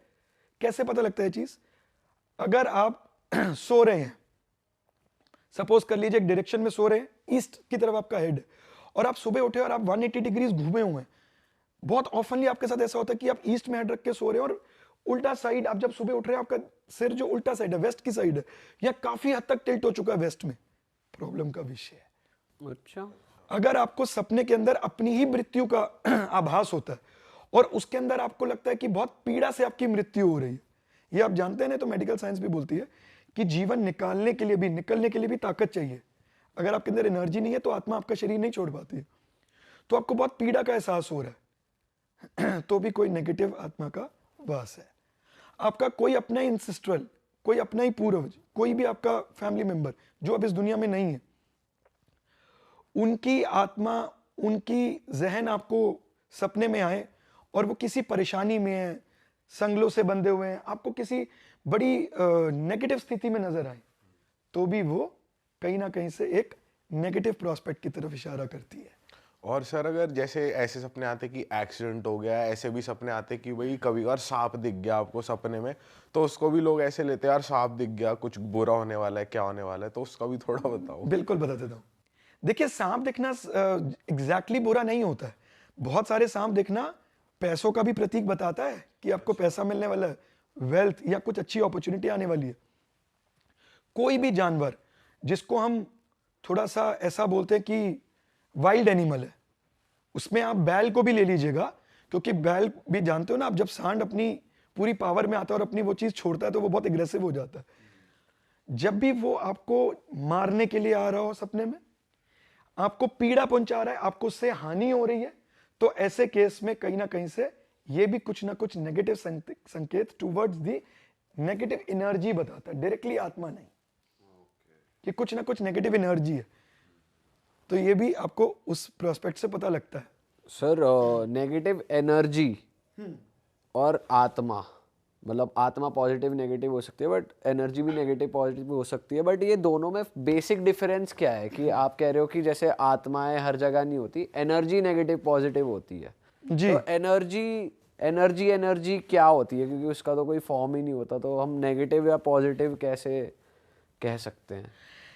कैसे पता लगता है चीज? अगर आप सो रहे हैं, सपोज कर लीजिए एक डायरेक्शन में सो रहे हैं, ईस्ट की तरफ आपका हेड, और आप सुबह उठे और आप 180 डिग्रीज घूमे हुए हैं। बहुत ऑफनली आपके साथ ऐसा होता है कि आप ईस्ट में हेड रख के सो रहे हैं और उल्टा साइड, आप जब सुबह उठ रहे हैं आपका सिर जो उल्टा साइड है, वेस्ट की साइड है, या काफी हद तक टिल्ट हो चुका है वेस्ट में, प्रॉब्लम का विषय है। अच्छा, अगर आपको सपने के अंदर अपनी ही मृत्यु का आभास होता है और उसके अंदर आपको लगता है कि बहुत पीड़ा से आपकी मृत्यु हो रही है, ये आप जानते हैं ना, तो मेडिकल साइंस भी बोलती है कि जीवन निकालने के लिए भी ताकत चाहिए। अगर आपके अंदर एनर्जी नहीं है तो आत्मा आपका शरीर नहीं छोड़ पाती है। तो आपको बहुत पीड़ा का एहसास हो रहा है तो भी कोई नेगेटिव आत्मा का वास है। आपका कोई अपना ही इंसेस्ट्रल, कोई अपना ही पूर्वज, कोई भी आपका फैमिली मेंबर जो अब इस दुनिया में नहीं है, उनकी आत्मा, उनकी जहन आपको सपने में आए और वो किसी परेशानी में है, संगलों से बंधे हुए हैं, आपको किसी बड़ी नेगेटिव स्थिति में नजर आए, तो भी वो कहीं ना कहीं से एक नेगेटिव प्रोस्पेक्ट की तरफ इशारा करती है। और सर अगर जैसे ऐसे सपने आते कि एक्सीडेंट हो गया, ऐसे भी सपने आते कि भाई कभी कभार सांप दिख गया आपको सपने में, तो उसको भी लोग ऐसे लेते हैं यार सांप दिख गया, कुछ बुरा होने वाला है, क्या होने वाला है, तो उसका भी थोड़ा बताओ। बिल्कुल बता देता हूँ। देखिए, सांप दिखना एग्जैक्टली बुरा नहीं होता है। बहुत सारे सांप दिखना पैसों का भी प्रतीक बताता है कि आपको पैसा मिलने वाला है, वेल्थ या कुछ अच्छी अपॉर्चुनिटी आने वाली है। कोई भी जानवर जिसको हम थोड़ा सा ऐसा बोलते हैं कि वाइल्ड एनिमल है, उसमें आप बैल को भी ले लीजिएगा, क्योंकि बैल भी जानते हो ना आप, जब सांड अपनी पूरी पावर में आता है और अपनी वो चीज छोड़ता है तो वो बहुत एग्रेसिव हो जाता है। जब भी वो आपको मारने के लिए आ रहा हो सपने में, आपको पीड़ा पहुंचा रहा है, आपको उससे हानि हो रही है, तो ऐसे केस में कहीं ना कहीं से ये भी कुछ ना कुछ नेगेटिव संकेत टुवर्ड्स दी नेगेटिव एनर्जी बताता है, डायरेक्टली आत्मा नहीं, कि कुछ ना कुछ नेगेटिव एनर्जी है। तो ये भी आपको उस प्रोस्पेक्ट से पता लगता है। सर नेगेटिव एनर्जी और आत्मा, मतलब आत्मा पॉजिटिव नेगेटिव हो सकती है, बट एनर्जी भी नेगेटिव पॉजिटिव हो सकती है, बट ये दोनों में बेसिक डिफरेंस क्या है? कि आप कह रहे हो कि जैसे आत्माएं हर जगह नहीं होती, एनर्जी नेगेटिव पॉजिटिव होती है जी। तो एनर्जी क्या होती है? क्योंकि उसका तो कोई फॉर्म ही नहीं होता, तो हम नेगेटिव या पॉजिटिव कैसे कह सकते हैं?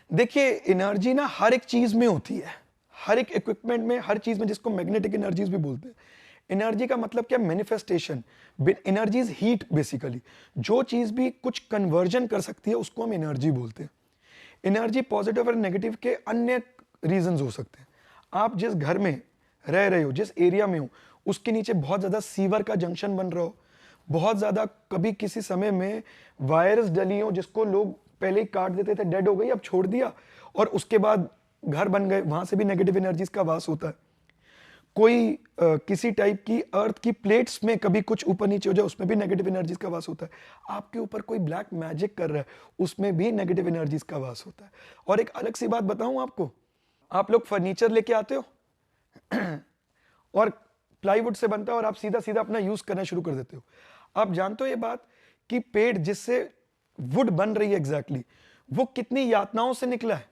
देखिए, एनर्जी ना हर एक चीज में होती है, हर एक इक्विपमेंट में, हर चीज में, जिसको मैग्नेटिक एनर्जीज भी बोलते हैं। एनर्जी का मतलब क्या? Manifestation. Energy is heat basically. जो चीज भी कुछ कन्वर्जन कर सकती है उसको हम एनर्जी बोलते हैं। एनर्जी पॉजिटिव और नेगेटिव के अन्य रीजंस हो सकते हैं। आप जिस घर में रह रहे हो, जिस एरिया में हो, उसके नीचे बहुत ज्यादा सीवर का जंक्शन बन रहा हो, बहुत ज्यादा कभी किसी समय में वायरस डली हो जिसको लोग पहले ही काट देते थे, डेड हो गई, अब छोड़ दिया, और उसके बाद घर बन गए, वहां से भी नेगेटिव एनर्जीज का वास होता है। कोई किसी टाइप की अर्थ की प्लेट्स में कभी कुछ ऊपर नीचे हो जाए, उसमें भी नेगेटिव एनर्जीज का वास होता है। आपके ऊपर कोई ब्लैक मैजिक कर रहा है, उसमें भी नेगेटिव एनर्जीज का वास होता है। और एक अलग सी बात बताऊं आपको, आप लोग फर्नीचर लेके आते हो और प्लाईवुड से बनता है और आप सीधा सीधा अपना यूज करना शुरू कर देते हो। आप जानते हो ये बात कि पेड़ जिससे वुड बन रही है एग्जैक्टली, वो कितनी यातनाओं से निकला है।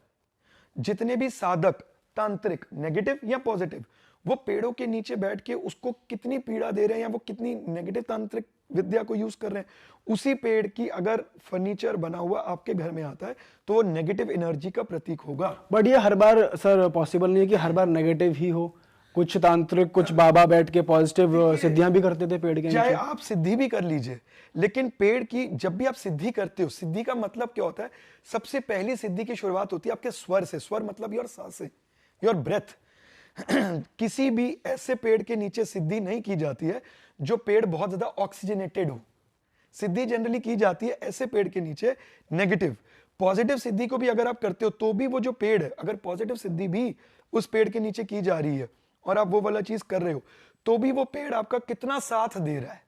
जितने भी साधक, तांत्रिक, नेगेटिव या पॉजिटिव, वो पेड़ों के नीचे बैठ के उसको कितनी पीड़ा दे रहे हैं, या वो कितनी नेगेटिव तांत्रिक विद्या को यूज कर रहे हैं। उसी पेड़ की अगर फर्नीचर बना हुआ आपके घर में आता है तो वो नेगेटिव एनर्जी का प्रतीक होगा। बट ये हर बार सर पॉसिबल नहीं है कि हर बार नेगेटिव ही हो। कुछ तांत्रिक, कुछ बाबा बैठ के पॉजिटिव सिद्धियां भी करते थे पेड़ के चाहे नीचे। आप सिद्धि भी कर लीजिए, लेकिन पेड़ की जब भी आप सिद्धि करते हो, सिद्धि का मतलब क्या होता है? सबसे पहली सिद्धि की शुरुआत होती है आपके स्वर से। स्वर मतलब योर सांसें, योर ब्रेथ। किसी भी ऐसे पेड़ के नीचे सिद्धि नहीं की जाती है जो पेड़ बहुत ज्यादा ऑक्सीजनेटेड हो। सिद्धि जनरली की जाती है ऐसे पेड़ के नीचे नेगेटिव। पॉजिटिव सिद्धि को भी अगर आप करते हो तो भी वो जो पेड़ है, अगर पॉजिटिव सिद्धि भी उस पेड़ के नीचे की जा रही है और आप वो वाला चीज कर रहे हो, तो भी वो पेड़ आपका कितना साथ दे रहा है।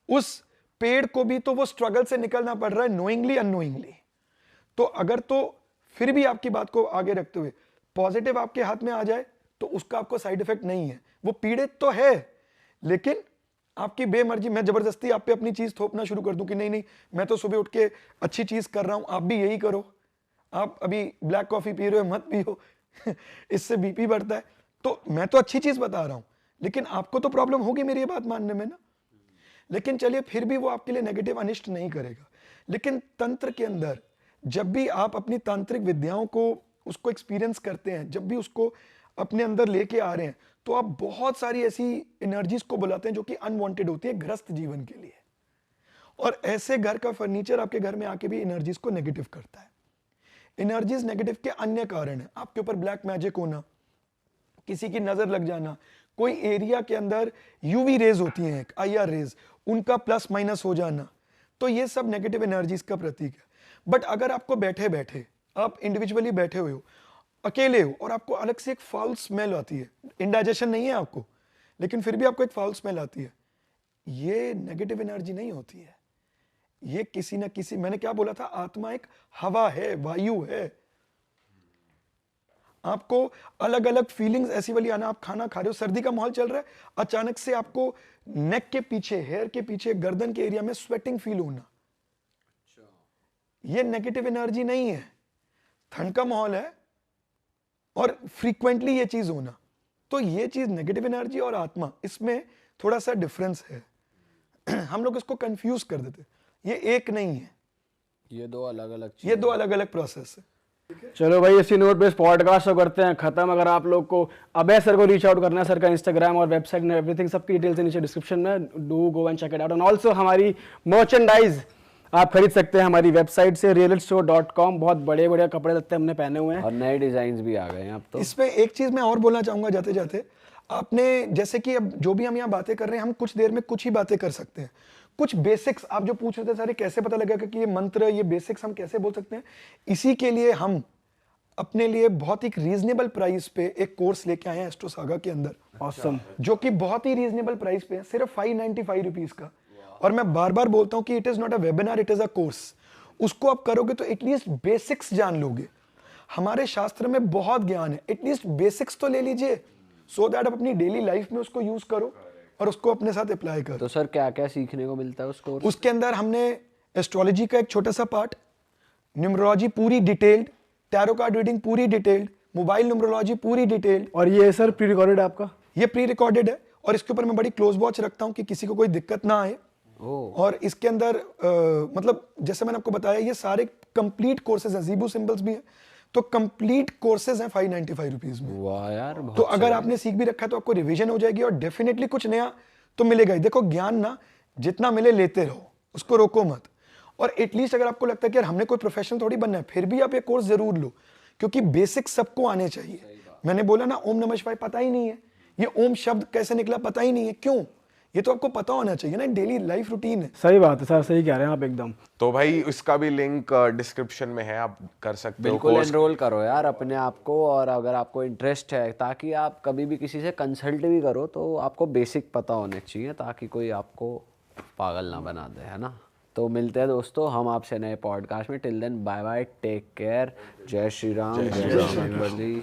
उस पेड़ को भी तो वो स्ट्रगल से निकलना पड़ रहा है, नोइंगली अननोइंगली। तो अगर तो फिर भी आपकी बात को आगे रखते हुए पॉजिटिव आपके हाथ में आ जाए तो उसका आपको साइड इफेक्ट नहीं है। वो पीड़ित तो है, लेकिन आपकी बेमर्जी, मैं जबरदस्ती आप पे अपनी चीज थोपना शुरू कर दूं कि नहीं नहीं मैं तो सुबह उठ के अच्छी चीज कर रहा हूं, आप भी यही करो, आप अभी ब्लैक कॉफी पी रहे हो, मत पियो इससे बीपी बढ़ता है। तो मैं तो अच्छी चीज बता रहा हूं, लेकिन आपको तो प्रॉब्लम होगी मेरी ये बात मानने में ना। लेकिन चलिए, फिर भी वो आपके लिए नेगेटिव अनिष्ट नहीं करेगा। लेकिन तंत्र के अंदर जब भी आप अपनी तांत्रिक विद्याओं को उसको एक्सपीरियंस करते हैं, जब भी उसको अपने अंदर लेके आ रहे हैं, तो आप बहुत सारी ऐसी एनर्जीज को बुलाते हैं जो कि अनवांटेड होती है ग्रस्त जीवन के लिए। और ऐसे घर का फर्नीचर आपके घर में आके भी एनर्जीज को नेगेटिव करता है। एनर्जीज नेगेटिव के अन्य कारण है, आपके ऊपर ब्लैक मैजिक होना, किसी की नजर लग जाना, कोई एरिया के अंदर यूवी रेज होती हैं, IR रेज, उनका प्लस माइनस हो जाना, तो ये सब नेगेटिव एनर्जीज का प्रतीक है। बट अगर आपको बैठे बैठे, आप इंडिविजुअली बैठे हुए हो, अकेले हो, और आपको अलग से एक फाउल स्मेल आती है, इंडाइजेशन नहीं है आपको, लेकिन फिर भी आपको एक फाउल स्मेल आती है, ये नेगेटिव एनर्जी नहीं होती है। ये किसी ना किसी, मैंने क्या बोला था, आत्मा एक हवा है, वायु है। आपको अलग अलग फीलिंग्स ऐसी वाली आना, आप खाना खा रहे हो, सर्दी का माहौल चल रहा है, अचानक से आपको नेक के पीछे, हेयर के पीछे, गर्दन के एरिया में स्वेटिंग फील होना, ये नेगेटिव एनर्जी नहीं है, ठंड का माहौल है और फ्रीक्वेंटली ये चीज होना, तो ये चीज नेगेटिव एनर्जी और आत्मा, इसमें थोड़ा सा डिफरेंस है। हम लोग इसको कंफ्यूज कर देते, ये एक नहीं है, ये दो अलग अलग ये दो अलग अलग प्रोसेस है। चलो भाई, इसी नोट पे इस पॉडकास्ट को करते हैं खत्म। अगर आप लोग को अभय सर को रीच आउट करना है, सर का इंस्टाग्राम और वेबसाइट में एवरीथिंग, सबकी डिटेल्स नीचे डिस्क्रिप्शन में, do go and check it out. And also हमारी मर्चेंडाइज आप खरीद सकते हैं हमारी वेबसाइट से, realestore.com। बहुत बड़े बड़े कपड़े लगते हैं हमने पहने हुए हैं, और नए डिजाइन भी आ गए हैं अब तो। इसमें एक चीज मैं और बोलना चाहूंगा जाते जाते, आपने जैसे कि अब जो भी हम यहाँ बातें कर रहे हैं, हम कुछ देर में कुछ ही बातें कर सकते हैं, कुछ बेसिक्स आप जो पूछ रहे थे सारे कैसे पता लगेगा कि ये मंत्र, ये बेसिक्स हम कैसे बोल सकते हैं, इसी के लिए हम अपने लिए बहुत ही रीजनेबल प्राइस पे एक कोर्स लेके आए हैं एस्ट्रो सागा के अंदर, ऑसम, जो कि बहुत ही रीजनेबल प्राइस पे है, सिर्फ 595 रुपीज का। और मैं बार बार बोलता हूं कि it is not a webinar, it is a course. उसको आप करोगे तो एटलीस्ट बेसिक्स जान लोगे। हमारे शास्त्र में बहुत ज्ञान है, एटलीस्ट बेसिक्स तो ले लीजिए, सो दैट आप अपनी डेली लाइफ में उसको यूज करो और उसको अपने साथ अप्लाई करो। तो सर क्या क्या सीखने को मिलता है उस कोर्स? उसके अंदर हमने एस्ट्रोलॉजी का एक छोटा सा पार्ट, न्यूमरोलॉजी पूरी डिटेल्ड, टैरो कार्ड रीडिंग पूरी डिटेल्ड, मोबाइल न्यूमरोलॉजी पूरी डिटेल्ड। और ये सर प्री रिकॉर्डेड आपका? ये प्री रिकॉर्डेड है और इसके ऊपर मैं बड़ी क्लोज वॉच रखता हूँ कि किसी को कोई दिक्कत ना आए। और इसके अंदर मतलब जैसे मैंने आपको बताया, ये सारे कंप्लीट कोर्सेज हैं, जीबू सिंबल्स भी हैं, तो कंप्लीट कोर्सेज हैं 595 रुपीज में। वाह यार, बहुत तो अगर आपने सीख भी रखा है तो आपको रिवीजन हो जाएगी और डेफिनेटली कुछ नया तो मिलेगा ही। देखो ज्ञान ना जितना मिले लेते रहो, उसको रोको मत। और एटलीस्ट अगर आपको लगता है कि यार हमने कोई प्रोफेशनल थोड़ी बनना है, फिर भी आप ये कोर्स जरूर लो, क्योंकि बेसिक सबको आने चाहिए। मैंने बोला ना, ओम नमः शिवाय पता ही नहीं है, ये ओम शब्द कैसे निकला पता ही नहीं है, क्यों? ये तो आपको पता होना चाहिए ना, डेली लाइफ रूटीन है। सही बात है सर, सही कह रहे हैं आप एकदम। तो भाई इसका भी लिंक डिस्क्रिप्शन में है, आप कर सकते हो। बिल्कुल एनरोल करो यार अपने आप को, और अगर आपको इंटरेस्ट है, ताकि आप कभी भी किसी से कंसल्ट भी करो तो आपको बेसिक पता होने चाहिए, ताकि कोई आपको पागल ना बना दे, है ना। तो मिलते हैं दोस्तों हम आपसे नए पॉडकास्ट में। Till then bye bye, take care, जय श्री राम, जय बजरंगबली।